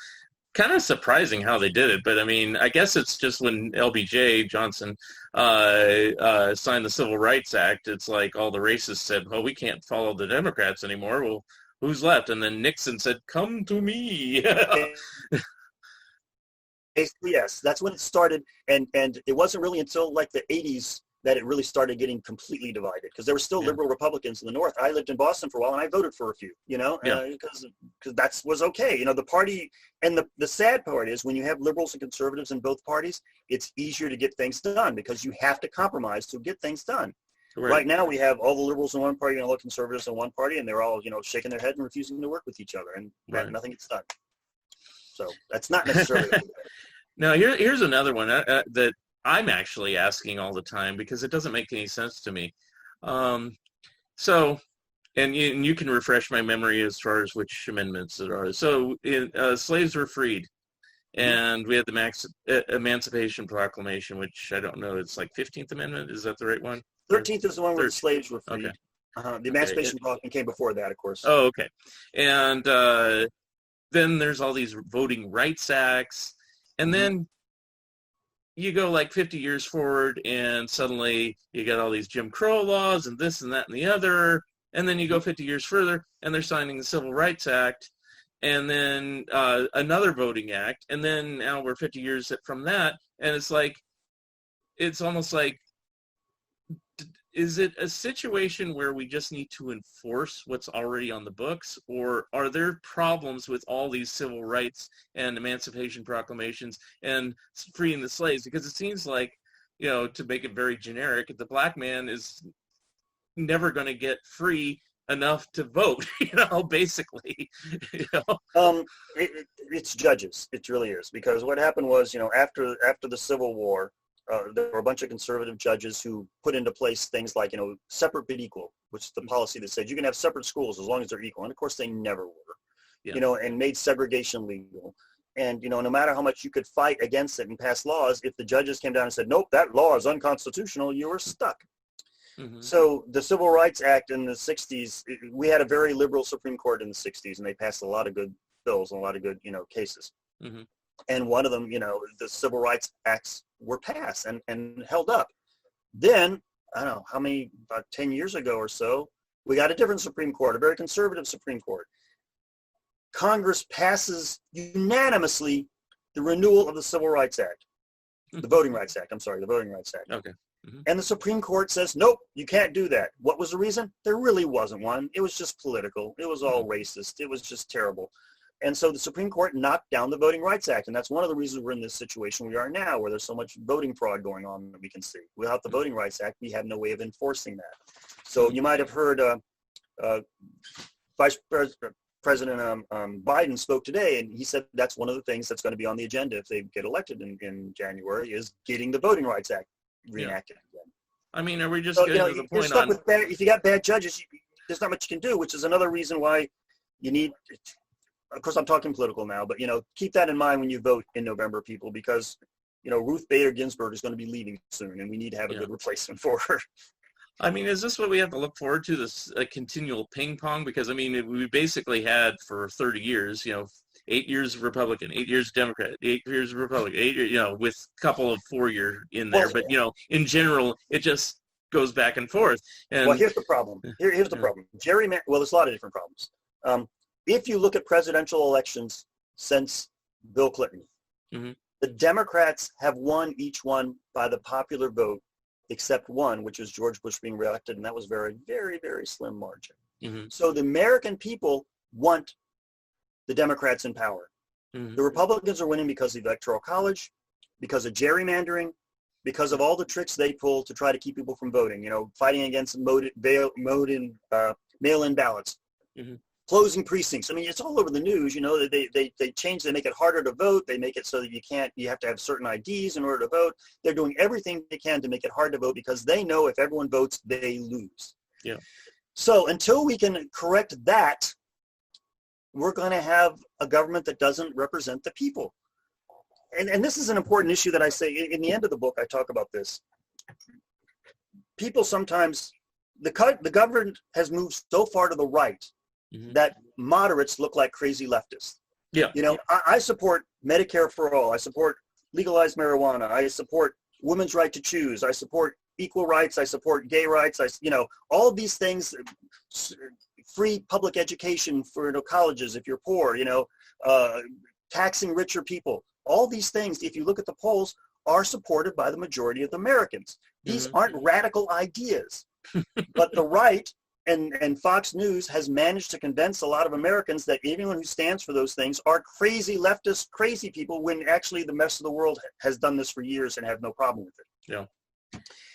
kind of surprising how they did it. But, I guess it's just when LBJ, Johnson, signed the Civil Rights Act, it's like all the racists said, well, we can't follow the Democrats anymore. Well, who's left? And then Nixon said, come to me. Yes, that's when it started, and it wasn't really until like the 80s that it really started getting completely divided, because there were still liberal Republicans in the North. I lived in Boston for a while, and I voted for a few, because that was okay. The party, and the sad part is when you have liberals and conservatives in both parties, it's easier to get things done because you have to compromise to get things done. Right now we have all the liberals in one party and all the conservatives in one party, and they're all, shaking their head and refusing to work with each other, and nothing gets done. So that's not necessarily. Now, here's another one that I'm actually asking all the time because it doesn't make any sense to me. So, and you can refresh my memory as far as which amendments there are. So, slaves were freed, and we had the Emancipation Proclamation, which I don't know, it's like 15th Amendment. Is that the right one? 13th is the one where the slaves were freed. Okay. The Emancipation Proclamation came before that, of course. Oh, okay. And then there's all these Voting Rights Acts. And then you go like 50 years forward and suddenly you got all these Jim Crow laws and this and that and the other. And then you go 50 years further and they're signing the Civil Rights Act and then another voting act. And then now we're 50 years from that. And it's almost like, is it a situation where we just need to enforce what's already on the books, or are there problems with all these civil rights and emancipation proclamations and freeing the slaves? Because it seems like, to make it very generic, the black man is never going to get free enough to vote, basically. It's judges. It really is, because what happened was, after the Civil War, there were a bunch of conservative judges who put into place things like, separate but equal, which is the policy that said you can have separate schools as long as they're equal. And of course they never were, and made segregation legal. And, no matter how much you could fight against it and pass laws, if the judges came down and said, nope, that law is unconstitutional, you were stuck. Mm-hmm. So the Civil Rights Act in the 60s, we had a very liberal Supreme Court in the 60s, and they passed a lot of good bills and a lot of good, cases. Mm-hmm. And one of them, the Civil Rights Acts were passed and held up. Then, I don't know how many, about 10 years ago or so, we got a different Supreme Court, a very conservative Supreme Court. Congress passes unanimously the renewal of the Civil Rights Act, the Voting Rights Act. Okay. Mm-hmm. And the Supreme Court says, nope, you can't do that. What was the reason? There really wasn't one. It was just political. It was all racist. It was just terrible. And so the Supreme Court knocked down the Voting Rights Act. And that's one of the reasons we're in this situation we are now, where there's so much voting fraud going on that we can see. Without the Voting Rights Act, we have no way of enforcing that. So you might have heard Vice President Biden spoke today, and he said that's one of the things that's going to be on the agenda if they get elected in January, is getting the Voting Rights Act reenacted again. I mean, are we just getting to the point on... if you got bad judges, there's not much you can do, which is another reason why you need... Of course, I'm talking political now, but, keep that in mind when you vote in November, people, because, Ruth Bader Ginsburg is going to be leaving soon, and we need to have a good replacement for her. I mean, is this what we have to look forward to, this continual ping pong? Because, I mean, we basically had for 30 years, 8 years Republican, 8 years Democrat, 8 years Republican, 8 years, with a couple of 4-year in there. But, in general, it just goes back and forth. And, well, here's the problem. Here's the problem. Well, there's a lot of different problems. If you look at presidential elections since Bill Clinton, the Democrats have won each one by the popular vote, except one, which is George Bush being reelected, and that was very, very, very slim margin. So the American people want the Democrats in power. The Republicans are winning because of the Electoral College, because of gerrymandering, because of all the tricks they pull to try to keep people from voting, fighting against mail-in ballots. Closing precincts. I mean, it's all over the news. They change. They make it harder to vote. They make it so that you have to have certain IDs in order to vote. They're doing everything they can to make it hard to vote because they know if everyone votes, they lose. Yeah. So until we can correct that, we're going to have a government that doesn't represent the people. And this is an important issue that I say in the end of the book. I talk about this. People sometimes, the government has moved so far to the right that moderates look like crazy leftists. Yeah. I support Medicare for all. I support legalized marijuana. I support women's right to choose. I support equal rights. I support gay rights. All of these things, free public education for colleges if you're poor, taxing richer people. All these things, if you look at the polls, are supported by the majority of Americans. These aren't radical ideas, but the right and Fox News has managed to convince a lot of Americans that anyone who stands for those things are crazy leftist, crazy people, when actually the rest of the world has done this for years and have no problem with it. Yeah.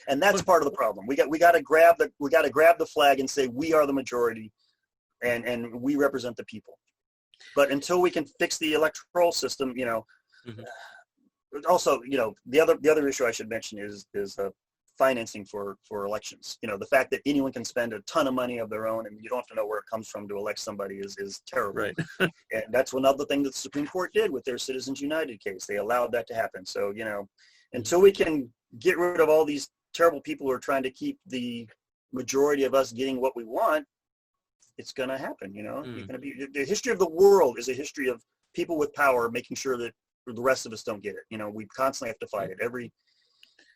And that's part of the problem. We got to grab the flag and say we are the majority, and we represent the people. But until we can fix the electoral system, Also, the other issue I should mention is financing for elections. The fact that anyone can spend a ton of money of their own and you don't have to know where it comes from to elect somebody is terrible. Right. And that's another thing that the Supreme Court did with their Citizens United case. They allowed that to happen. So, until we can get rid of all these terrible people who are trying to keep the majority of us getting what we want, it's going to happen. You're going to be, the history of the world is a history of people with power making sure that the rest of us don't get it. You know, we constantly have to fight it.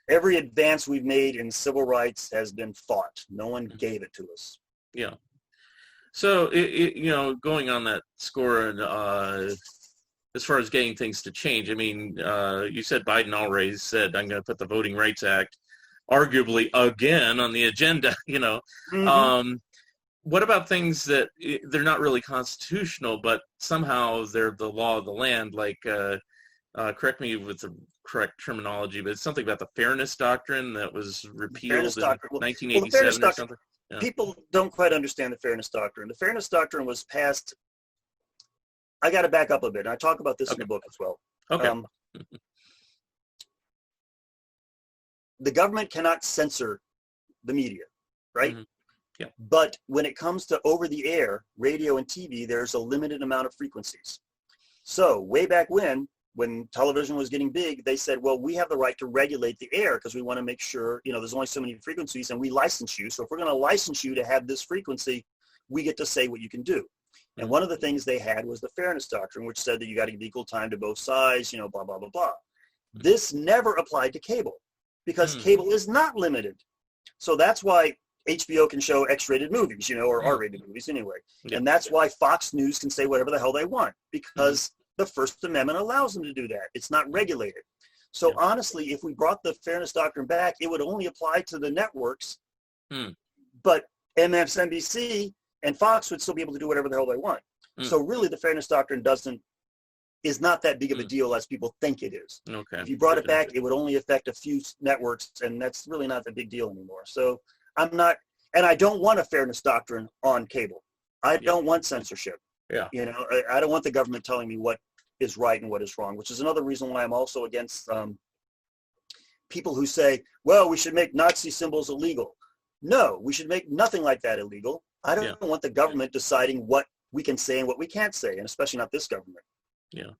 Every advance we've made in civil rights has been fought. No one gave it to us. Yeah. So, you know, going on that score, and as far as getting things to change, I mean, you said Biden already said, I'm going to put the Voting Rights Act arguably again on the agenda, you know. What about things that they're not really constitutional, but somehow they're the law of the land, like, correct me with the correct terminology, but it's something about the Fairness Doctrine that was repealed in 1987 or something? Yeah. People don't quite understand the Fairness Doctrine. The Fairness Doctrine was passed, I got to back up a bit, and I talk about this in the book as well. Okay. The government cannot censor the media, right? Yeah. But when it comes to over-the-air, radio and TV, there's a limited amount of frequencies. So way back when television was getting big, they said, well, we have the right to regulate the air because we want to make sure, you know, there's only so many frequencies and we license you. So if we're going to license you to have this frequency, we get to say what you can do. And one of the things they had was the Fairness Doctrine, which said that you got to give equal time to both sides, you know, blah, blah, blah, blah. This never applied to cable because cable is not limited. So that's why HBO can show X-rated movies, you know, or R-rated movies anyway. Yeah. And that's why Fox News can say whatever the hell they want because the First Amendment allows them to do that. It's not regulated. So honestly, if we brought the Fairness Doctrine back, it would only apply to the networks, but MSNBC and Fox would still be able to do whatever the hell they want. So really the Fairness Doctrine is not that big of a deal as people think it is. Okay. If you brought it back, it would only affect a few networks, and that's really not a big deal anymore. So I don't want a Fairness Doctrine on cable. I don't want censorship. Yeah. You know, I don't want the government telling me what is right and what is wrong, which is another reason why I'm also against people who say, well, we should make Nazi symbols illegal. No, we should make nothing like that illegal. I don't want the government deciding what we can say and what we can't say, and especially not this government. Yeah.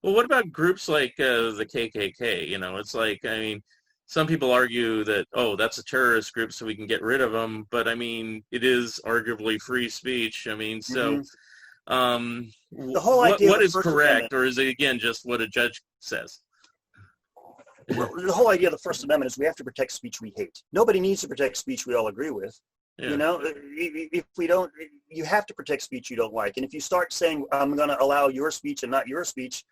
Well, what about groups like the KKK? You know, it's like, I mean, some people argue that, oh, that's a terrorist group, so we can get rid of them. But I mean, it is arguably free speech. I mean, so the whole idea what is correct, or is it again just what a judge says? Well, the whole idea of the First Amendment is we have to protect speech we hate. Nobody needs to protect speech we all agree with. Yeah. You know, if we don't, you have to protect speech you don't like. And if you start saying, I'm going to allow your speech and not your speech,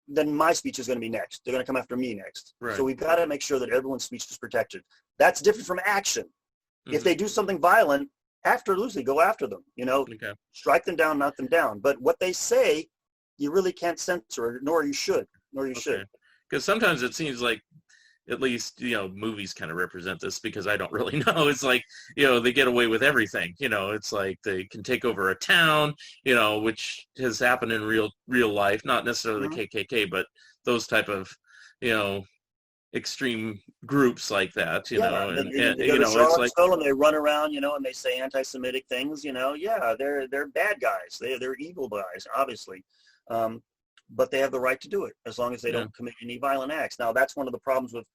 then my speech is going to be next. They're going to come after me next. Right. So we've got to make sure that everyone's speech is protected. That's different from action. If they do something violent, absolutely go after them. You know, strike them down, knock them down. But what they say, you really can't censor, nor you should. Because sometimes it seems like, at least, you know, movies kind of represent this because I don't really know. It's like, you know, they get away with everything. You know, it's like they can take over a town, you know, which has happened in real life, not necessarily the KKK, but those type of, you know, extreme groups like that, you know. And you know, it's like, and they run around, you know, and they say anti-Semitic things, you know. Yeah, they're bad guys. They're evil guys, obviously. But they have the right to do it as long as they don't commit any violent acts. Now, that's one of the problems with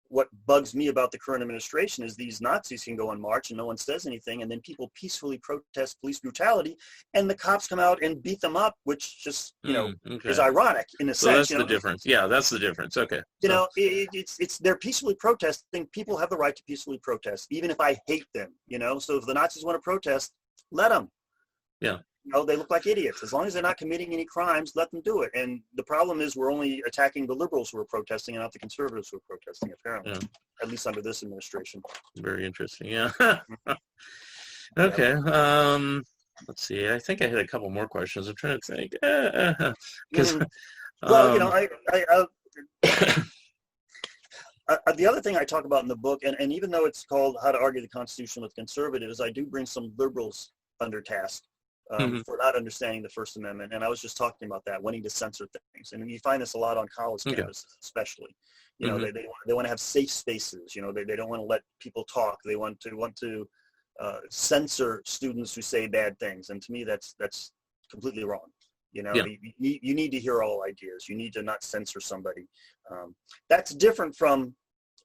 what bugs me about the current administration is these Nazis can go on march and no one says anything, and then people peacefully protest police brutality, and the cops come out and beat them up, which just, you know, is ironic in a sense. So that's the difference. Yeah, that's the difference. Okay. You know, it's they're peacefully protesting. People have the right to peacefully protest, even if I hate them, you know. So if the Nazis want to protest, let them. Yeah. You know, they look like idiots. As long as they're not committing any crimes, let them do it. And the problem is we're only attacking the liberals who are protesting and not the conservatives who are protesting, apparently, at least under this administration. Very interesting, yeah. Okay. Let's see. I think I had a couple more questions. I'm trying to think. Well, you know, the other thing I talk about in the book, and even though it's called How to Argue the Constitution with Conservatives, I do bring some liberals under task. For not understanding the First Amendment. And I was just talking about that, wanting to censor things. And you find this a lot on college campuses, especially. You know, they want to have safe spaces. You know, they don't want to let people talk. They want to censor students who say bad things. And to me, that's completely wrong. You know, you need to hear all ideas. You need to not censor somebody. That's different from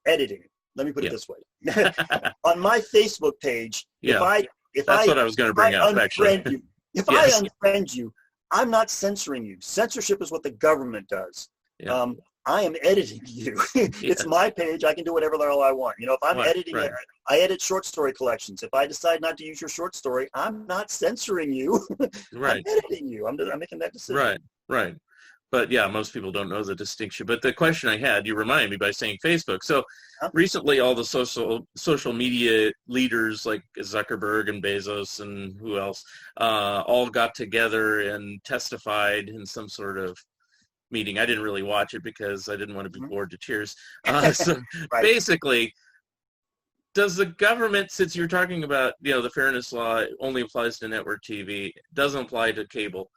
editing. Let me put it this way. On my Facebook page, that's what I was going to bring up, actually. If I unfriend you, I'm not censoring you. Censorship is what the government does. Yeah. I am editing you. It's my page. I can do whatever the hell I want. If I'm editing it, I edit short story collections. If I decide not to use your short story, I'm not censoring you. I'm editing you. I'm making that decision. Right. But yeah, most people don't know the distinction. But the question I had, you reminded me by saying Facebook. So recently all the social media leaders like Zuckerberg and Bezos and who else all got together and testified in some sort of meeting. I didn't really watch it because I didn't want to be bored to tears. So basically, does the government, since you're talking about, the fairness law only applies to network TV, doesn't apply to cable,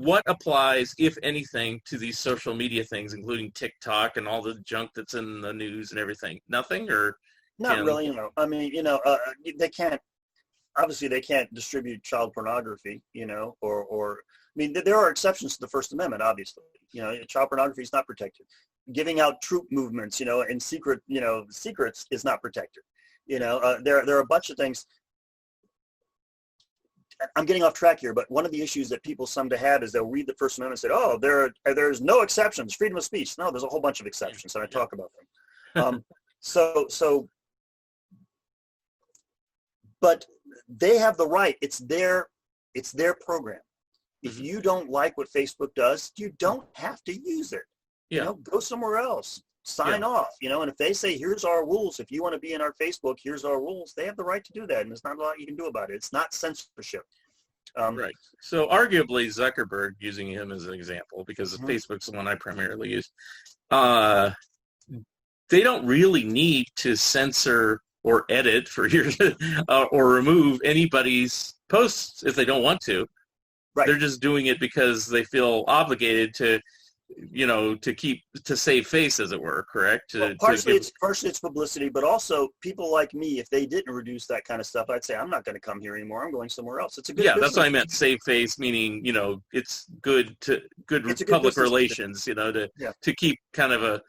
what applies, if anything, to these social media things, including TikTok and all the junk that's in the news and everything? Nothing, or not really? I mean, they can't. Obviously, they can't distribute child pornography. Or I mean, there are exceptions to the First Amendment. Obviously, child pornography is not protected. Giving out troop movements, in secret, secrets is not protected. There are a bunch of things. I'm getting off track here, but one of the issues that people seem to have is they'll read the First Amendment and say, "Oh, there's no exceptions, freedom of speech." No, there's a whole bunch of exceptions, and I talk about them. But they have the right. It's their program. If you don't like what Facebook does, you don't have to use it. Go somewhere else. Sign off. And if they say, "Here's our rules. If you want to be in our Facebook, here's our rules," they have the right to do that, and there's not a lot you can do about it. It's not censorship. Right. So arguably Zuckerberg, using him as an example, because Facebook's the one I primarily use, they don't really need to censor or edit for or remove anybody's posts if they don't want to. Right. They're just doing it because they feel obligated to to save face, as it were, correct? Partially it's publicity, but also people like me, if they didn't reduce that kind of stuff, I'd say, I'm not going to come here anymore. I'm going somewhere else. It's a good business. That's what I meant. Save face, meaning, it's good public relations, to keep kind of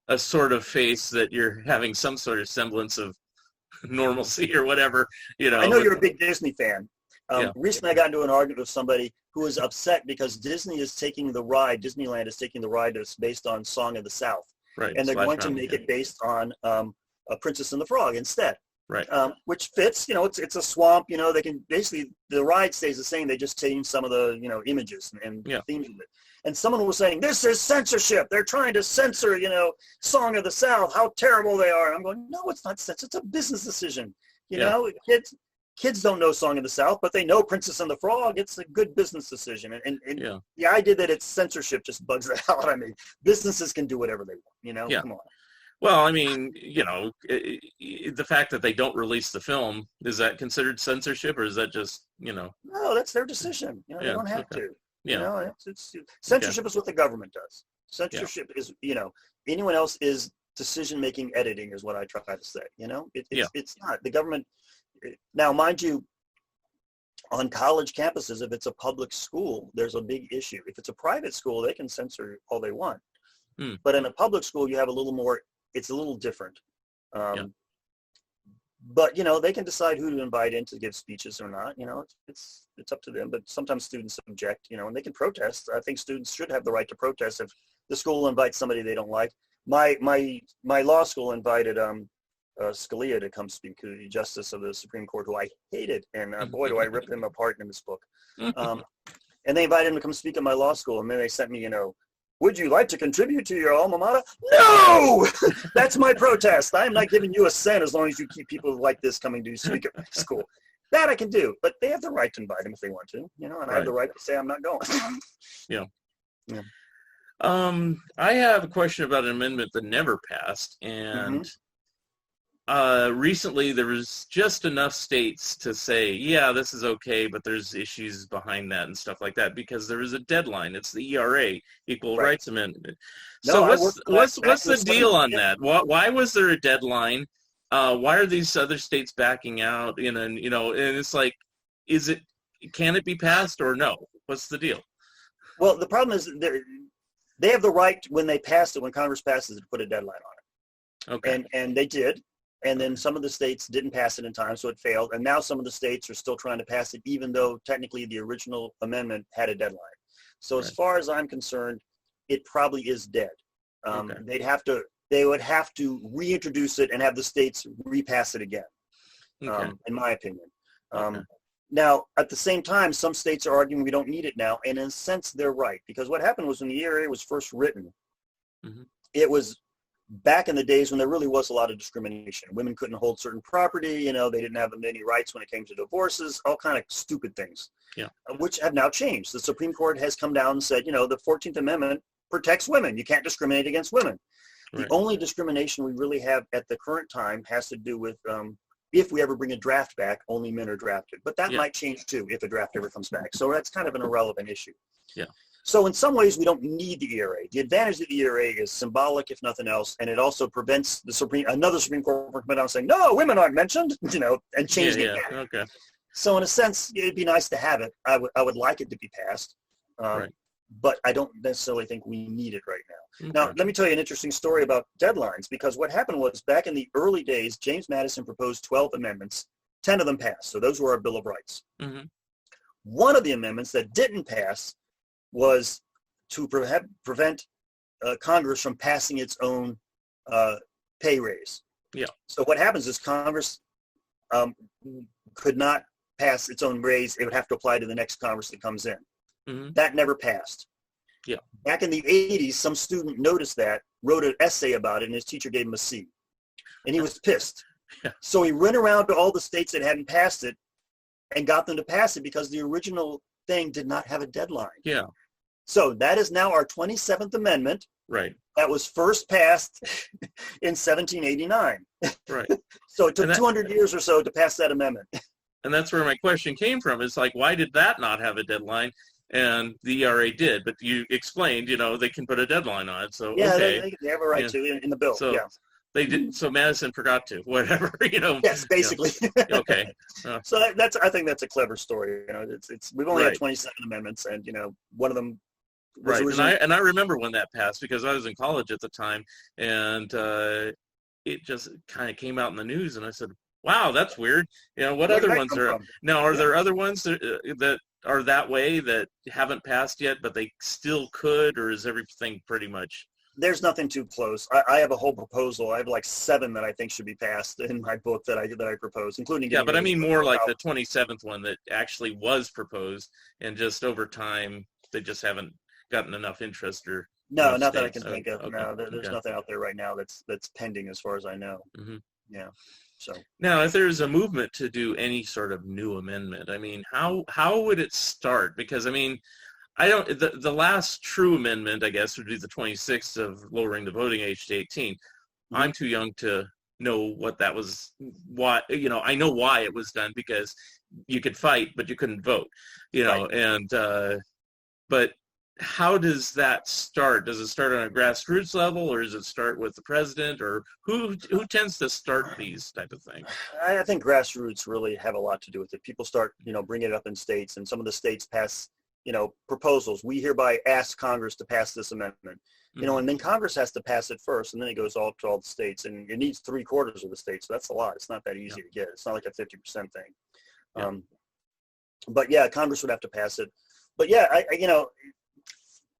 a sort of face that you're having some sort of semblance of normalcy or whatever, I know you're a big Disney fan. Recently I got into an argument with somebody who was upset because Disneyland is taking the ride that's based on Song of the South. Right. And they're going to make it based on a Princess and the Frog instead. Right. Which fits, it's a swamp, they can basically, the ride stays the same. They just change some of the, images and themes of it. And someone was saying, this is censorship. They're trying to censor, Song of the South, how terrible they are. And I'm going, no, it's not censorship. It's a business decision. Kids don't know Song of the South, but they know Princess and the Frog. It's a good business decision. And the idea that it's censorship just bugs the hell out of me. Businesses can do whatever they want, Come on. Well, I mean, the fact that they don't release the film, is that considered censorship, or is that just, No, that's their decision. They don't have to. Censorship is what the government does. Censorship is, anyone else is decision-making editing is what I try to say, It's not. The government... Now, mind you, on college campuses, if it's a public school, there's a big issue. If it's a private school, they can censor all they want. But in a public school, you have a little more, it's a little different. But, they can decide who to invite in to give speeches or not. It's up to them. But sometimes students object, and they can protest. I think students should have the right to protest if the school invites somebody they don't like. My law school invited Scalia to come speak, to the Justice of the Supreme Court, who I hated, and boy, do I rip him apart in this book. And they invited him to come speak at my law school, and then they sent me, would you like to contribute to your alma mater? No! That's my protest. I'm not giving you a cent as long as you keep people like this coming to speak at my school. That I can do, but they have the right to invite him if they want to, and I have the right to say I'm not going. I have a question about an amendment that never passed, and recently there was just enough states to say, this is okay, but there's issues behind that and stuff like that, because there is a deadline. It's the ERA, Equal Rights Amendment. So what's the deal on that? Why was there a deadline? Why are these other states backing out? And it's like, can it be passed or no? What's the deal? Well, the problem is they have the right, when they pass it, when Congress passes it, to put a deadline on it. Okay. And they did. And then some of the states didn't pass it in time, so it failed. And now some of the states are still trying to pass it, even though technically the original amendment had a deadline. So as far as I'm concerned, it probably is dead. Okay. They would have to reintroduce it and have the states repass it again, Okay. in my opinion. Okay. Now, at the same time, some states are arguing we don't need it now, and in a sense, they're right. Because what happened was when the ERA was first written, it was back in the days when there really was a lot of discrimination. Women couldn't hold certain property, they didn't have many rights when it came to divorces, all kind of stupid things, which have now changed. The Supreme Court has come down and said, the 14th Amendment protects women. You can't discriminate against women. Right. The only discrimination we really have at the current time has to do with if we ever bring a draft back, only men are drafted. But that might change too if a draft ever comes back. So that's kind of an irrelevant issue. Yeah. So in some ways, we don't need the ERA. The advantage of the ERA is symbolic, if nothing else, and it also prevents another Supreme Court from coming down and saying, no, women aren't mentioned, and changing it back. Okay. So in a sense, it'd be nice to have it. I would like it to be passed. Right. But I don't necessarily think we need it right now. Okay. Now, let me tell you an interesting story about deadlines, because what happened was back in the early days, James Madison proposed 12 amendments. 10 of them passed. So those were our Bill of Rights. One of the amendments that didn't pass was to prevent Congress from passing its own pay raise. Yeah. So what happens is Congress could not pass its own raise. It would have to apply to the next Congress that comes in. That never passed. Yeah. Back in the 80s, some student noticed that, wrote an essay about it, and his teacher gave him a C. And he was pissed. Yeah. So he went around to all the states that hadn't passed it and got them to pass it because the original thing did not have a deadline. Yeah. So that is now our 27th Amendment. Right. That was first passed in 1789. Right. So it took 200 years or so to pass that amendment. And that's where my question came from. It's like, why did that not have a deadline? And the ERA did, but you explained, they can put a deadline on it. So yeah, okay. they have a right to in the bill. So they did. So Madison forgot to, whatever, Yes, basically. Okay. So I think that's a clever story. We've only had 27 amendments, and one of them. Was right, and I remember when that passed because I was in college at the time, and it just kind of came out in the news, and I said, "Wow, that's weird." What other ones are now? Are there other ones that are that way that haven't passed yet, but they still could, or is everything pretty much? There's nothing too close. I have a whole proposal. I have like 7 that I think should be passed in my book that I proposed, including. Yeah, but I mean more like the 27th one that actually was proposed, and just over time they just haven't gotten enough interest or. No, not that I can think of. Okay. No, there's nothing out there right now that's pending as far as I know. Yeah. So now, if there's a movement to do any sort of new amendment, I mean, how would it start? Because I mean, I don't. The last true amendment, I guess, would be the 26th of lowering the voting age to 18. I'm too young to know what that was. Why I know why it was done, because you could fight, but you couldn't vote. And but. How does that start? Does it start on a grassroots level, or does it start with the president, or who tends to start these type of things? I think grassroots really have a lot to do with it. People start, bringing it up in states, and some of the states pass, proposals. We hereby ask Congress to pass this amendment, and then Congress has to pass it first, and then it goes all to all the states, and it needs 3/4 of the states. So that's a lot. It's not that easy to get. It's not like a 50% thing. But yeah, Congress would have to pass it. But yeah,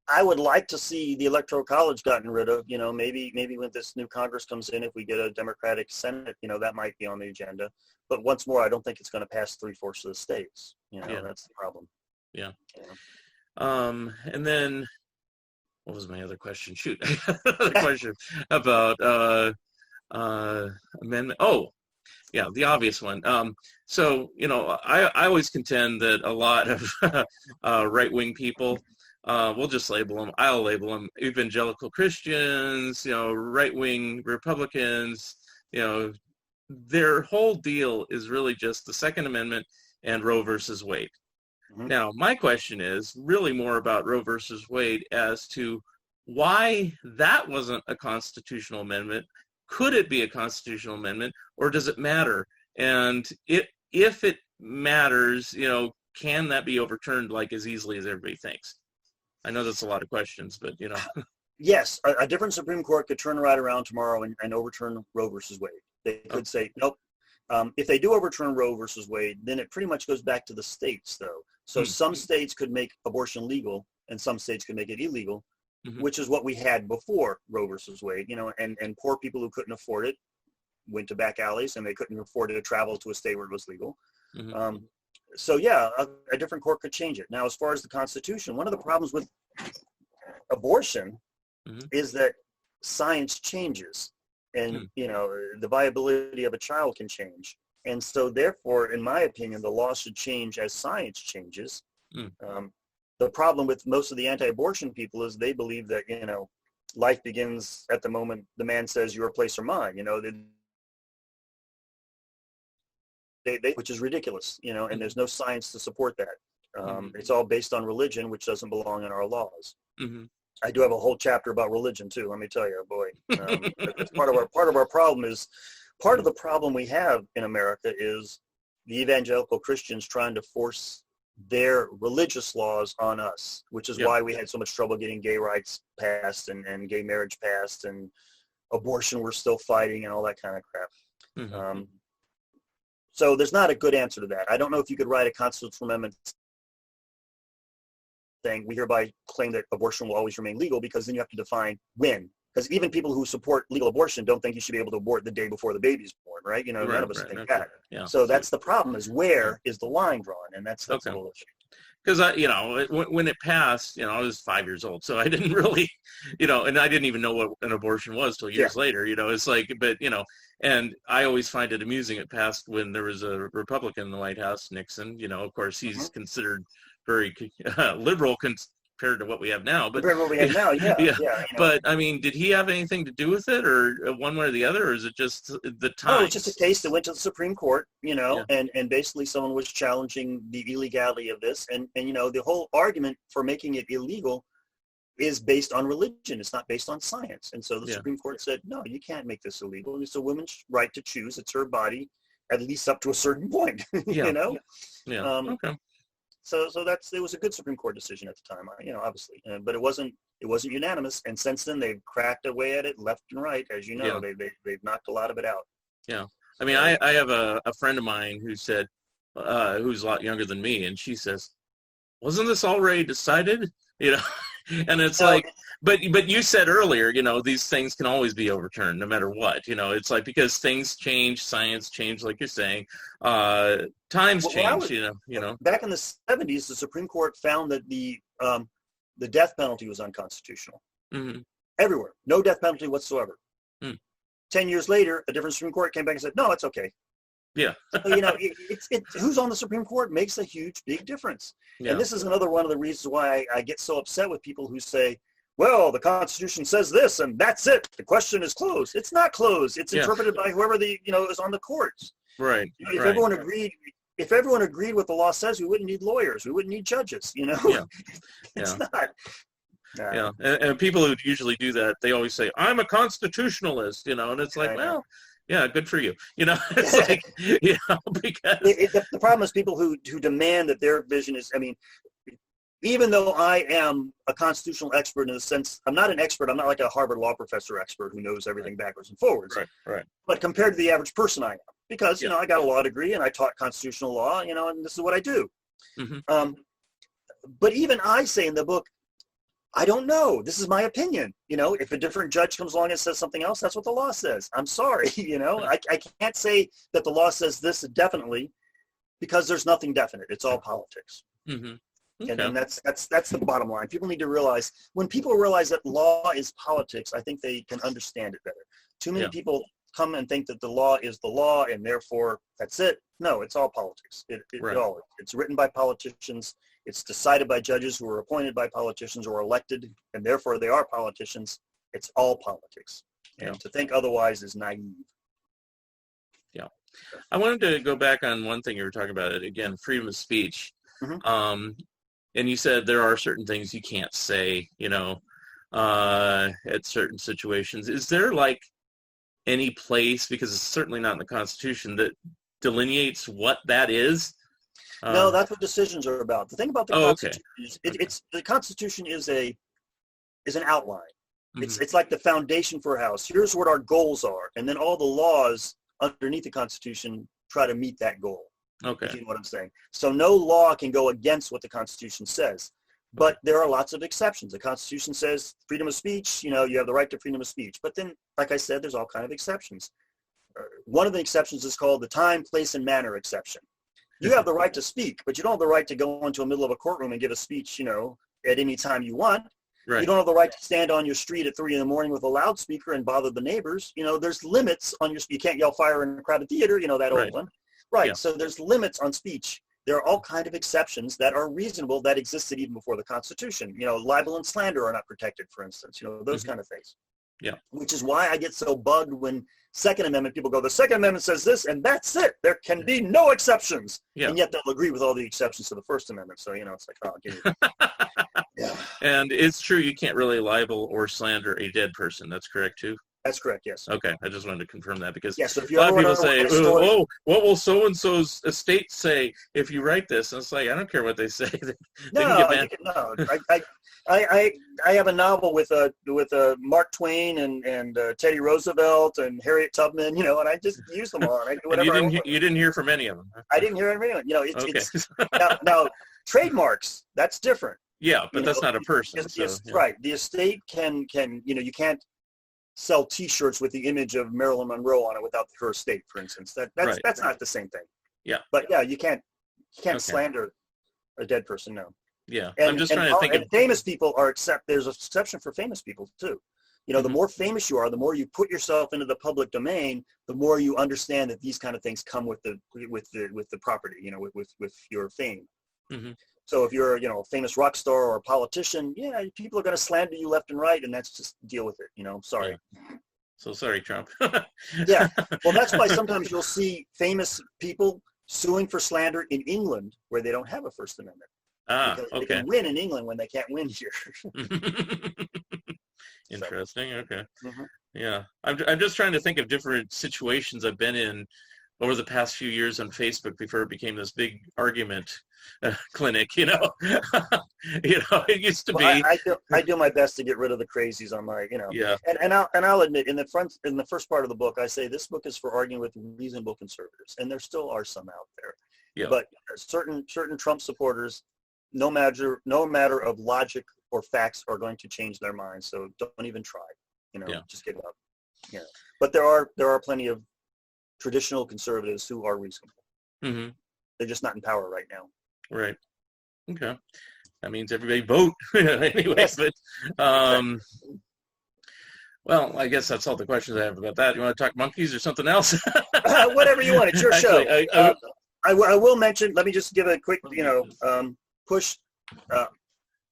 I would like to see the Electoral College gotten rid of. Maybe when this new Congress comes in, if we get a Democratic Senate, that might be on the agenda. But once more, I don't think it's going to pass 3/4 of the states. That's the problem. Yeah. And then, what was my other question? Shoot, another question about amendment. Oh, yeah, the obvious one. So I always contend that a lot of right-wing people. We'll just label them. I'll label them evangelical Christians, right-wing Republicans, their whole deal is really just the Second Amendment and Roe versus Wade. Now, my question is really more about Roe versus Wade as to why that wasn't a constitutional amendment. Could it be a constitutional amendment, or does it matter? And if it matters, can that be overturned like as easily as everybody thinks? I know that's a lot of questions, but Yes, a different Supreme Court could turn right around tomorrow and overturn Roe versus Wade. They could say, nope. If they do overturn Roe versus Wade, then it pretty much goes back to the states, though. So some states could make abortion legal, and some states could make it illegal. which is what we had before Roe versus Wade, and poor people who couldn't afford it went to back alleys, and they couldn't afford to travel to a state where it was legal. So yeah, a different court could change it. Now, as far as the Constitution, one of the problems with abortion is that science changes, and the viability of a child can change. And so therefore, in my opinion, the law should change as science changes. The problem with most of the anti-abortion people is they believe that, life begins at the moment the man says your place or mine, which is ridiculous, and there's no science to support that. It's all based on religion, which doesn't belong in our laws. I do have a whole chapter about religion too. Let me tell you, boy, that's part of our problem is, part of the problem we have in America is the evangelical Christians trying to force their religious laws on us, which is why we had so much trouble getting gay rights passed and gay marriage passed, and abortion we're still fighting, and all that kind of crap. So there's not a good answer to that. I don't know if you could write a constitutional amendment saying we hereby claim that abortion will always remain legal, because then you have to define when. Because even people who support legal abortion don't think you should be able to abort the day before the baby's born, right? None of us think that. Yeah. So that's the problem, is where is the line drawn? And that's the whole issue. Because when it passed, I was 5 years old, so I didn't really, and I didn't even know what an abortion was till years later. It's like, but and I always find it amusing. It passed when there was a Republican in the White House, Nixon. Of course, he's considered very liberal compared to what we have now. But compared to what we have now, But I mean, did he have anything to do with it, or one way or the other, or is it just the time? No, it's just a case that went to the Supreme Court, and basically someone was challenging the illegality of this, and the whole argument for making it illegal is based on religion. It's not based on science. And so the Supreme Court said, no, you can't make this illegal. It's a woman's right to choose. It's her body, at least up to a certain point. Okay. So it was a good Supreme Court decision at the time, obviously, but it wasn't unanimous. And since then, they've cracked away at it left and right, as you know. They've knocked a lot of it out. Yeah, I mean, I have a friend of mine who said, who's a lot younger than me, and she says, "Wasn't this already decided?" And it's like, but you said earlier, these things can always be overturned no matter what. It's like, because things change, science change, like you're saying, times change. Back in the 70s, the Supreme Court found that the death penalty was unconstitutional everywhere. No death penalty whatsoever. 10 years later, a different Supreme Court came back and said, no, it's okay. Yeah. So, who's on the Supreme Court makes a huge, big difference. Yeah. And this is another one of the reasons why I get so upset with people who say, well, the Constitution says this and that's it. The question is closed. It's not closed. It's interpreted by whoever is on the courts. Right. If everyone agreed what the law says, we wouldn't need lawyers. We wouldn't need judges. It's not. Yeah, and people who usually do that, they always say, I'm a constitutionalist, and it's like, well, yeah, good for you. It's like, because the problem is people who demand that their vision is, even though I am a constitutional expert in the sense, I'm not an expert. I'm not like a Harvard law professor expert who knows everything backwards and forwards. Right. But compared to the average person, I am, because, I got a law degree and I taught constitutional law, and this is what I do. But even I say in the book, I don't know. This is my opinion. If a different judge comes along and says something else, that's what the law says. I'm sorry. I can't say that the law says this definitely, because there's nothing definite. It's all politics. Okay. And that's the bottom line. People need to realize, when people realize that law is politics, I think they can understand it better. Too many people come and think that the law is the law and therefore that's it. No, it's all politics. It's written by politicians. It's decided by judges who are appointed by politicians or elected, and therefore they are politicians. It's all politics. And to think otherwise is naive. Yeah. I wanted to go back on one thing you were talking about, again, freedom of speech. And you said there are certain things you can't say, at certain situations. Is there like any place, because it's certainly not in the Constitution, that delineates what that is? No, that's what decisions are about. The thing about the Constitution is the Constitution is an outline. It's like the foundation for a house. Here's what our goals are, and then all the laws underneath the Constitution try to meet that goal. Okay. If you know what I'm saying. So no law can go against what the Constitution says. But there are lots of exceptions. The Constitution says freedom of speech, you have the right to freedom of speech. But then, like I said, there's all kind of exceptions. One of the exceptions is called the time, place, and manner exception. You have the right to speak, but you don't have the right to go into the middle of a courtroom and give a speech, at any time you want. Right. You don't have the right to stand on your street at 3 a.m. with a loudspeaker and bother the neighbors. There's limits on you can't yell fire in a crowded theater, that old one. Right. Yeah. So there's limits on speech. There are all kind of exceptions that are reasonable that existed even before the Constitution. Libel and slander are not protected, for instance, those kind of things. Yeah. Which is why I get so bugged when Second Amendment people go, the Second Amendment says this, and that's it. There can be no exceptions. Yeah. And yet they'll agree with all the exceptions to the First Amendment. So, it's like, oh, get it. Yeah. And it's true you can't really libel or slander a dead person. That's correct, too? That's correct, yes. Okay, I just wanted to confirm that because so if a lot of people say, what will so-and-so's estate say if you write this? And it's like, I don't care what they say. No. I have a novel with Mark Twain and Teddy Roosevelt and Harriet Tubman, and I just use them all. And I do whatever you didn't hear from any of them? Huh? I didn't hear from anyone. It's now trademarks, that's different. Yeah, but that's not a person. Right. The estate can you can't sell T-shirts with the image of Marilyn Monroe on it without her estate, for instance. That's not the same thing. Yeah. But you can't slander a dead person. No. Yeah. I'm just trying to think. And famous people there's an exception for famous people too. The more famous you are, the more you put yourself into the public domain, the more you understand that these kind of things come with the property. With your fame. Mm-hmm. So if you're, a famous rock star or a politician, people are going to slander you left and right, and that's just deal with it. Sorry. Yeah. So sorry, Trump. Yeah. Well, that's why sometimes you'll see famous people suing for slander in England where they don't have a First Amendment. Because they can win in England when they can't win here. Interesting. Okay. Mm-hmm. Yeah. I'm just trying to think of different situations I've been in over the past few years on Facebook before it became this big argument clinic, it used to be. I do my best to get rid of the crazies on my, Yeah. And I'll admit in the first part of the book, I say this book is for arguing with reasonable conservatives, and there still are some out there. Yeah. But certain Trump supporters, no matter of logic or facts, are going to change their minds. So don't even try. Just give up. Yeah. But there are plenty of traditional conservatives who are reasonable. Mm-hmm. They're just not in power right now. Right. Okay. That means everybody vote anyway. Yes. But well, I guess that's all the questions I have about that. You want to talk Monkees or something else? Whatever you want. It's your show. I will mention. Let me just give a quick, push.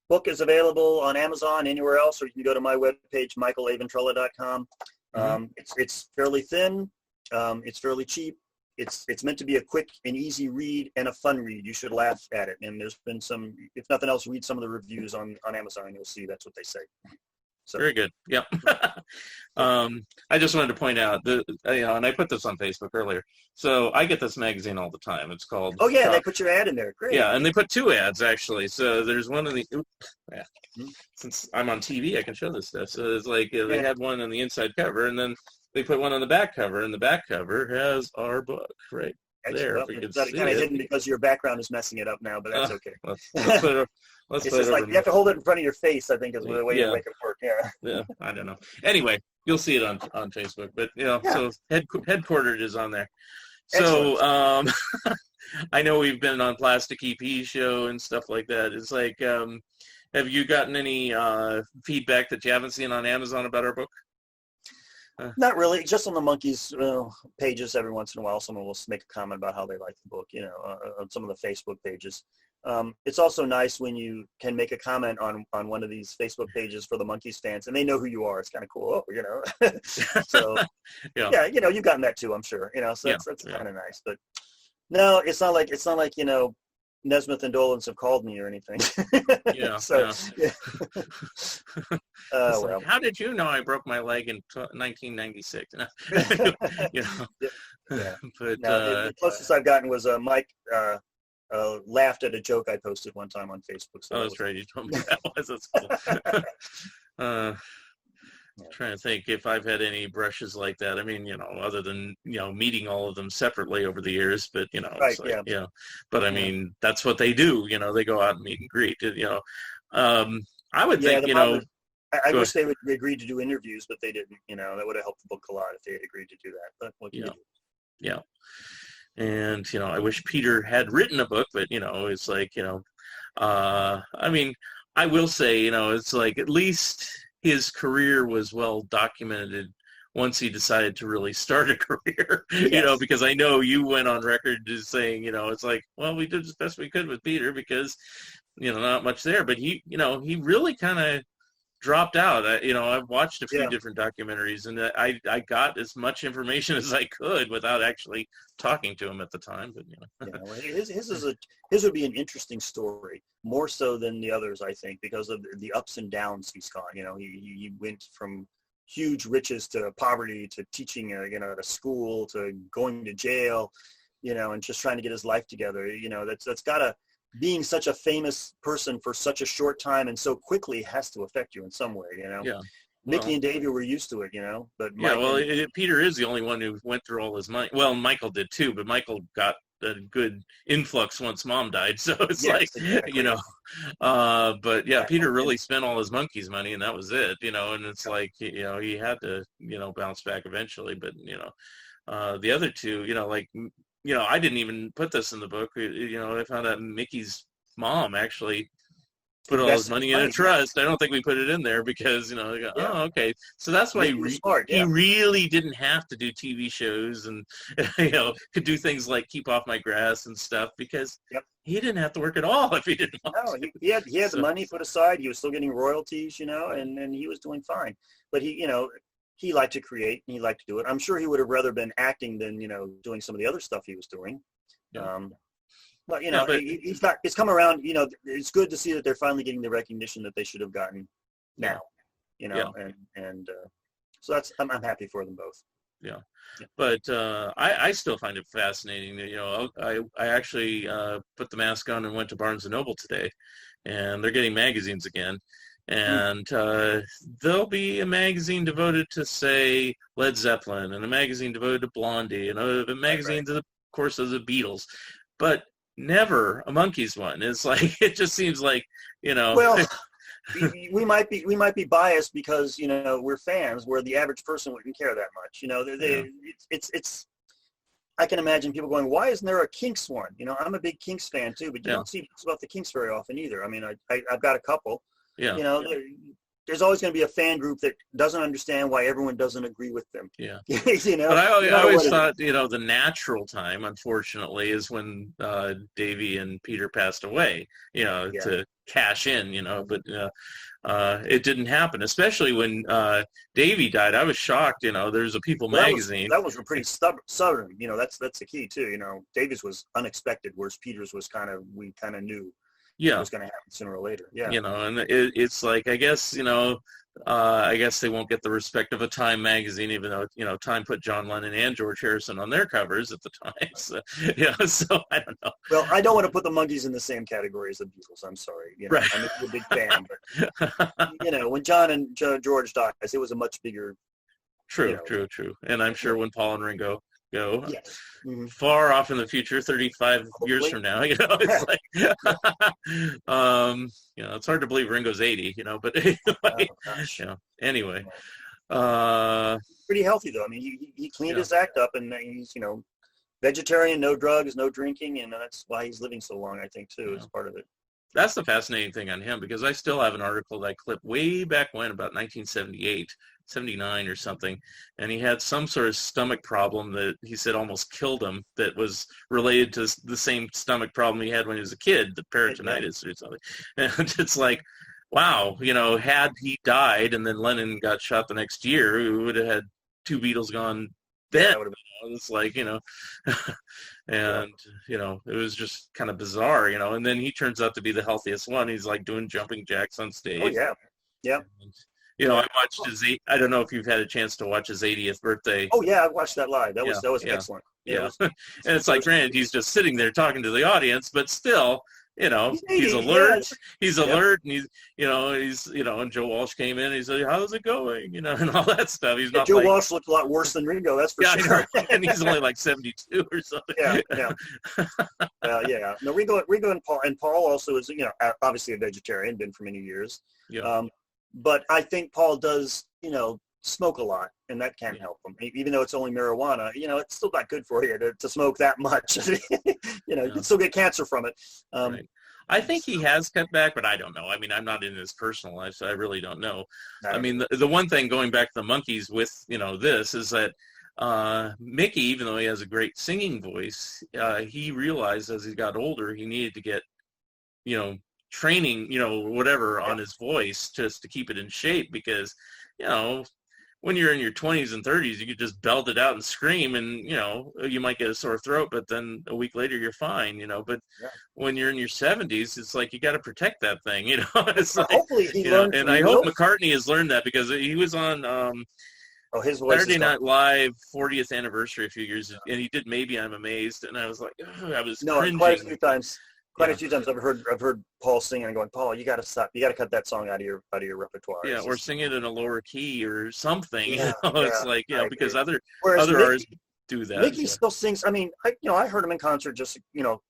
Book is available on Amazon, anywhere else, or you can go to my webpage, michaelaventrella.com. Mm-hmm. It's fairly thin. It's fairly cheap. It's meant to be a quick and easy read and a fun read. You should laugh at it. And there's been some, if nothing else, read some of the reviews on Amazon and you'll see that's what they say. So. Very good. Yep. I just wanted to point out and I put this on Facebook earlier. So I get this magazine all the time. It's called. Oh yeah, they put your ad in there. Great. Yeah, and they put 2 ads actually. So there's one in the. Since I'm on TV, I can show this stuff. So it's like they had one on the inside cover, and then they put one on the back cover, and the back cover has our book right there. Well, it's kind of hidden because your background is messing it up now, but that's okay. Let's put it. It's just like you have to hold it in front of your face, I think, is the way you make it work. Yeah. Yeah, I don't know. Anyway, you'll see it on Facebook, but so headquartered is on there. So I know we've been on Plastic EP show and stuff like that. It's like, have you gotten any feedback that you haven't seen on Amazon about our book? Not really. Just on the Monkees pages every once in a while, someone will make a comment about how they like the book, on some of the Facebook pages. It's also nice when you can make a comment on one of these Facebook pages for the Monkees fans, and they know who you are. It's kind of cool, So, you've gotten that too, I'm sure. So that's kind of nice. But no, it's not like Nesmith and Dolans have called me or anything. Yeah. Like, how did you know I broke my leg in 1996? Yeah. But the closest I've gotten was Mike laughed at a joke I posted one time on Facebook. So that's right. You told me that was. That's cool. Trying to think if I've had any brushes like that. I mean, other than, meeting all of them separately over the years, but, right, but I mean, that's what they do. They go out and meet and greet, I would think, I wish they would agree to do interviews, but they didn't. That would have helped the book a lot if they had agreed to do that. But what can you do? Yeah. And, I wish Peter had written a book, but, it's like, I mean, I will say, it's like at least his career was well documented once he decided to really start a career, Yes. because I know you went on record as saying, it's like, well, we did as best we could with Peter because, not much there. But he really kind of dropped out. I've watched a few different documentaries, and I got as much information as I could without actually talking to him at the time. But well, his would be an interesting story, more so than the others, I think, because of the ups and downs he's gone. He went from huge riches to poverty to teaching at a school to going to jail, and just trying to get his life together. That's gotta, being such a famous person for such a short time and so quickly has to affect you in some way, Yeah. Mickey and Davey were used to it, but Peter is the only one who went through all his money. Well, Michael did too, but Michael got a good influx once Mom died, so it's exactly. But yeah, Peter really spent all his Monkees money, and that was it, and it's like, he had to, bounce back eventually, but the other two, I didn't even put this in the book. I found out Mickey's mom actually put all his money in a trust. I don't think we put it in there because, oh, okay. So that's why he really didn't have to do TV shows and, could do things like Keep Off My Grass and stuff because he didn't have to work at all if he didn't want to. He had the money put aside. He was still getting royalties, and he was doing fine. But he liked to create and he liked to do it. I'm sure he would have rather been acting than, doing some of the other stuff he was doing. Yeah. But it's come around, it's good to see that they're finally getting the recognition that they should have gotten now, and so I'm happy for them both. Yeah. But I still find it fascinating that, I actually put the mask on and went to Barnes & Noble today, and they're getting magazines again. And there'll be a magazine devoted to, say, Led Zeppelin, and a magazine devoted to Blondie, and a magazine, of course, of the Beatles. But never a Monkees one. It's like, it just seems like, Well, we might be biased because, we're fans, where the average person wouldn't care that much. It's I can imagine people going, why isn't there a Kinks one? I'm a big Kinks fan too, but you don't see books about the Kinks very often either. I mean, I've got a couple. There's always going to be a fan group that doesn't understand why everyone doesn't agree with them. Yeah. But I always thought, the natural time, unfortunately, is when Davey and Peter passed away, to cash in, but it didn't happen, especially when Davey died. I was shocked, there's a People magazine. That was pretty sudden, that's the key too. Davey's was unexpected, whereas Peter's was we kind of knew. It was going to happen sooner or later. Yeah. And it's like, I guess they won't get the respect of a Time magazine, even though, Time put John Lennon and George Harrison on their covers at the time. So, so I don't know. Well, I don't want to put the Monkees in the same category as the Beatles. I'm sorry. Right. I'm a big fan, but, when John and George died, it was a much bigger. True. And I'm sure when Paul and Ringo go far off in the future, 35 years from now, it's like, it's hard to believe Ringo's 80, but anyway, pretty healthy though. I mean, he cleaned his act up, and he's, vegetarian, no drugs, no drinking, and that's why he's living so long, I think, too, is part of it. That's the fascinating thing on him, because I still have an article that I clipped way back when, about 1978, 79 or something, and he had some sort of stomach problem that he said almost killed him, that was related to the same stomach problem he had when he was a kid, the peritonitis or something. And it's like, wow, had he died and then Lennon got shot the next year, we would have had two Beatles gone then. It's like, and, it was just kind of bizarre, and then he turns out to be the healthiest one. He's like doing jumping jacks on stage. Oh, yeah. Yeah. And, I watched I don't know if you've had a chance to watch his 80th birthday. Oh, yeah, I watched that live. That was excellent. Yeah. And it's like, granted, he's just sitting there talking to the audience, but still, You know, he's alert. He's alert, and and Joe Walsh came in. And he said, "How's it going?" You know, and all that stuff. He's not. Joe Walsh looked a lot worse than Ringo. That's for sure. And he's only like 72 or something. Yeah. No, Ringo and Paul also is, obviously a vegetarian, been for many years. Yeah. But I think Paul does, smoke a lot, and that can help him. Even though it's only marijuana, it's still not good for you to smoke that much. You can still get cancer from it. Right. I think he has cut back, but I don't know. I mean, I'm not in his personal life, so I really don't know. I mean, the one thing going back to the Monkees with, this is that Mickey, even though he has a great singing voice, he realized as he got older, he needed to get, training, whatever on his voice just to keep it in shape because, when you're in your 20s and 30s, you could just belt it out and scream and, you might get a sore throat, but then a week later you're fine, But when you're in your 70s, it's like you got to protect that thing, It's like, hopefully he learned and I hope McCartney has learned that because he was on his voice Saturday Night Live 40th anniversary a few years, and he did Maybe I'm Amazed, and I was like, I was cringing. Quite a few times. Quite a few times I've heard Paul singing and going, Paul, you got to stop. You got to cut that song out of your repertoire. Yeah, or sing it in a lower key or something. Yeah, it's like because other Mickey, artists do that. Mickey still sings. I mean, I heard him in concert just a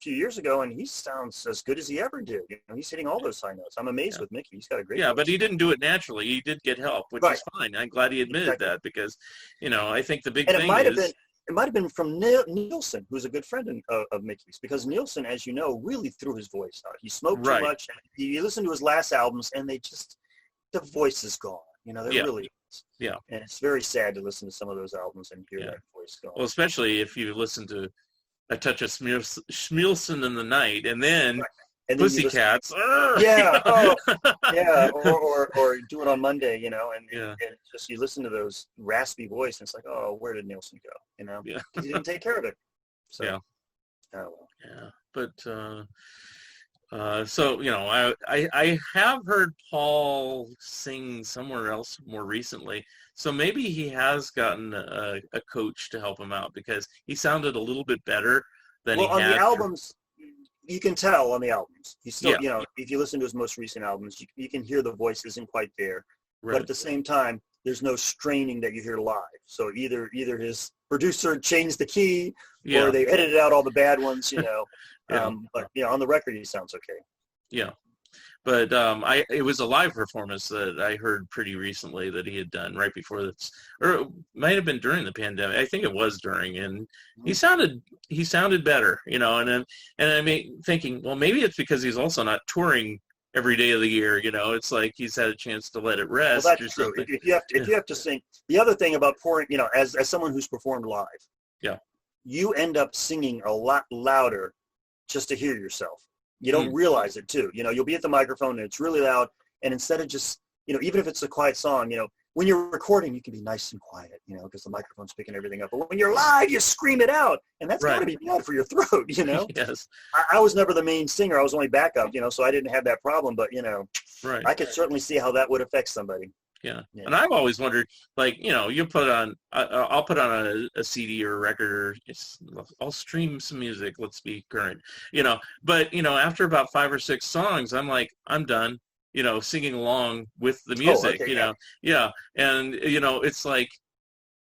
few years ago, and he sounds as good as he ever did. He's hitting all those high notes. I'm amazed with Mickey. He's got a great. Yeah, voice. But he didn't do it naturally. He did get help, which is fine. I'm glad he admitted that because I think the big thing is. It might have been from Nielsen, who's a good friend of Mickey's, because Nielsen, as you know, really threw his voice out. He smoked too much. You listen to his last albums, and the voice is gone. There really is. Yeah. And it's very sad to listen to some of those albums and hear that voice gone. Well, especially if you listen to A Touch of Schmielsen in the Night, and then Pussycats. Or Do It on Monday, and just you listen to those raspy voice, and it's like, oh, where did Nielsen go? He didn't take care of it. So, yeah. Oh, well. Yeah, but I have heard Paul sing somewhere else more recently, so maybe he has gotten a coach to help him out because he sounded a little bit better than he had. On the albums. You can tell on the albums. He's still, if you listen to his most recent albums, you can hear the voice isn't quite there. Right. But at the same time, there's no straining that you hear live. So either his producer changed the key or they edited out all the bad ones, But on the record, he sounds okay. Yeah. But it was a live performance that I heard pretty recently that he had done right before this, or it might have been during the pandemic. I think it was during, and he sounded better, and I'm thinking, well, maybe it's because he's also not touring every day of the year, It's like he's had a chance to let it rest. Well, that's true. If you have to sing, the other thing about pouring, as someone who's performed live, you end up singing a lot louder just to hear yourself. You don't realize it too. You'll be at the microphone and it's really loud. And instead of just, even if it's a quiet song, when you're recording, you can be nice and quiet, because the microphone's picking everything up. But when you're live, you scream it out. And that's got to be bad for your throat, Yes. I was never the main singer. I was only backup, so I didn't have that problem. But, I could certainly see how that would affect somebody. Yeah. And I've always wondered, you put on, I'll put on a CD or a record, or I'll stream some music. Let's be current, but, after about 5 or 6 songs, I'm like, I'm done, singing along with the music, Yeah. And, it's like,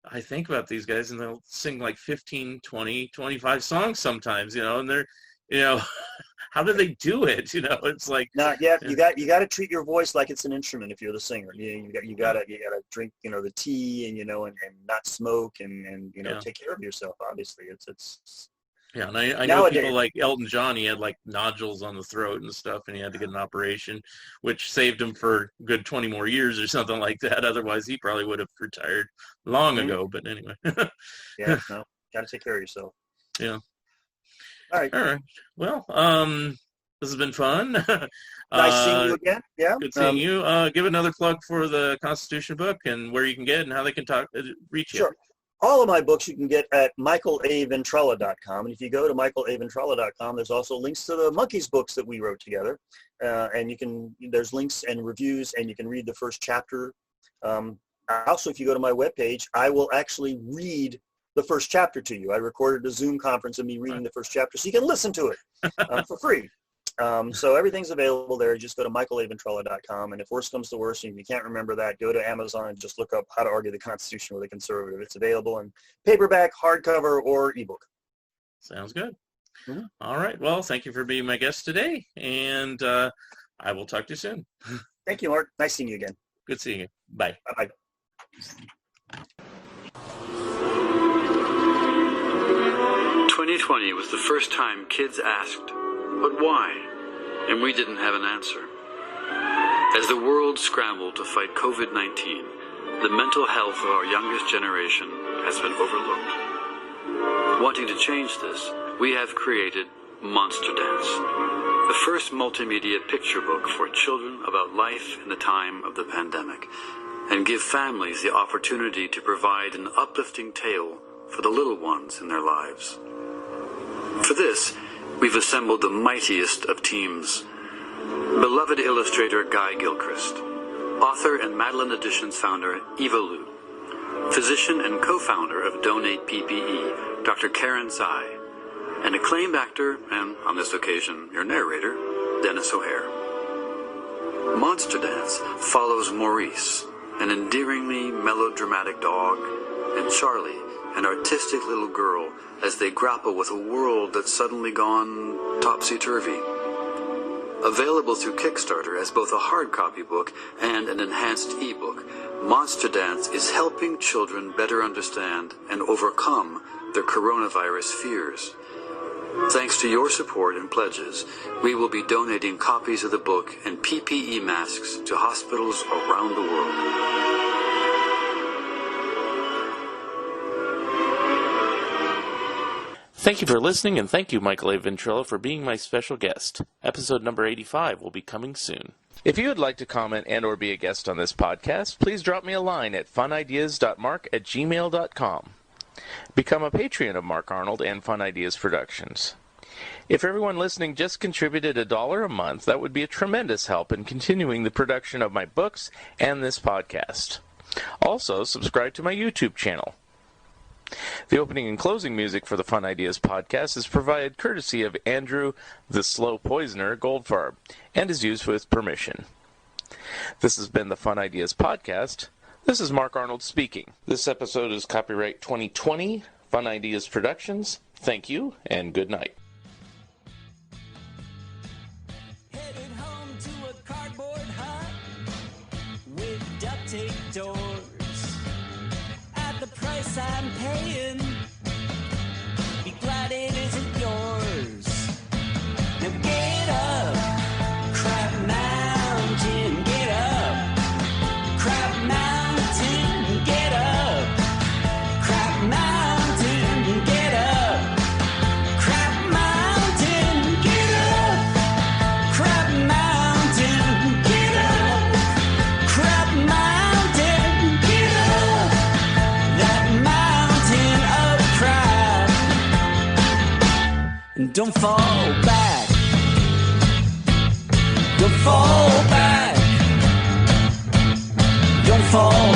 I think about these guys and they'll sing like 15, 20, 25 songs sometimes, and they're, how do they do it? It's like you got to treat your voice like it's an instrument. If you're the singer, you got to drink the tea and and not smoke and take care of yourself. Obviously, it's yeah. And I know people like Elton John. He had like nodules on the throat and stuff, and he had to get an operation, which saved him for a good 20 more years or something like that. Otherwise, he probably would have retired long ago. But anyway, got to take care of yourself. Yeah. All right. Well, this has been fun. Nice seeing you again. Yeah. Good seeing you. Give another plug for the Constitution book and where you can get it and how they can reach you. Sure. All of my books you can get at michaelaventrella.com. And if you go to michaelaventrella.com, there's also links to the Monkees books that we wrote together. And there's links and reviews, and you can read the first chapter. Also, if you go to my webpage, I will actually read the first chapter to you. I recorded a Zoom conference of me reading the first chapter, so you can listen to it for free. So everything's available there. Just go to michaelaventrella.com. And if worse comes to worse, and if you can't remember that, go to Amazon and just look up How to Argue the Constitution with a Conservative. It's available in paperback, hardcover, or ebook. Sounds good. Mm-hmm. All right. Well, thank you for being my guest today, and I will talk to you soon. Thank you, Mark. Nice seeing you again. Good seeing you. Bye. Bye-bye. 2020 was the first time kids asked, but why? And we didn't have an answer. As the world scrambled to fight COVID-19, the mental health of our youngest generation has been overlooked. Wanting to change this, we have created Monster Dance, the first multimedia picture book for children about life in the time of the pandemic, and give families the opportunity to provide an uplifting tale for the little ones in their lives. For this, we've assembled the mightiest of teams. Beloved illustrator Guy Gilchrist, author and Madeline Editions founder Eva Liu, physician and co-founder of Donate PPE, Dr. Karen Tsai, and acclaimed actor, and on this occasion, your narrator, Dennis O'Hare. Monster Dance follows Maurice, an endearingly melodramatic dog, and Charlie, an artistic little girl, as they grapple with a world that's suddenly gone topsy-turvy. Available through Kickstarter as both a hard copy book and an enhanced ebook, Monster Dance is helping children better understand and overcome their coronavirus fears. Thanks to your support and pledges, we will be donating copies of the book and PPE masks to hospitals around the world. Thank you for listening, and thank you, Michael A. Ventrella, for being my special guest. Episode number 85 will be coming soon. If you would like to comment and or be a guest on this podcast, please drop me a line at funideas.mark@gmail.com. Become a Patreon of Mark Arnold and Fun Ideas Productions. If everyone listening just contributed $1 a month, that would be a tremendous help in continuing the production of my books and this podcast. Also, subscribe to my YouTube channel. The opening and closing music for the Fun Ideas podcast is provided courtesy of Andrew the Slow Poisoner Goldfarb and is used with permission. This has been the Fun Ideas podcast. This is Mark Arnold speaking. This episode is copyright 2020, Fun Ideas Productions. Thank you, and good night. Headed home to a cardboard hut with duct tape doors. At the price I'm paying, be glad it isn't yours. Now get up, Crab Mountain, get up. Crab Mountain, get up. Crab Mountain, get up. Crab Mountain, get up. Crab Mountain, get up. Crab Mountain, get up. That mountain of crab. And don't fall back. Don't fall back. Don't fall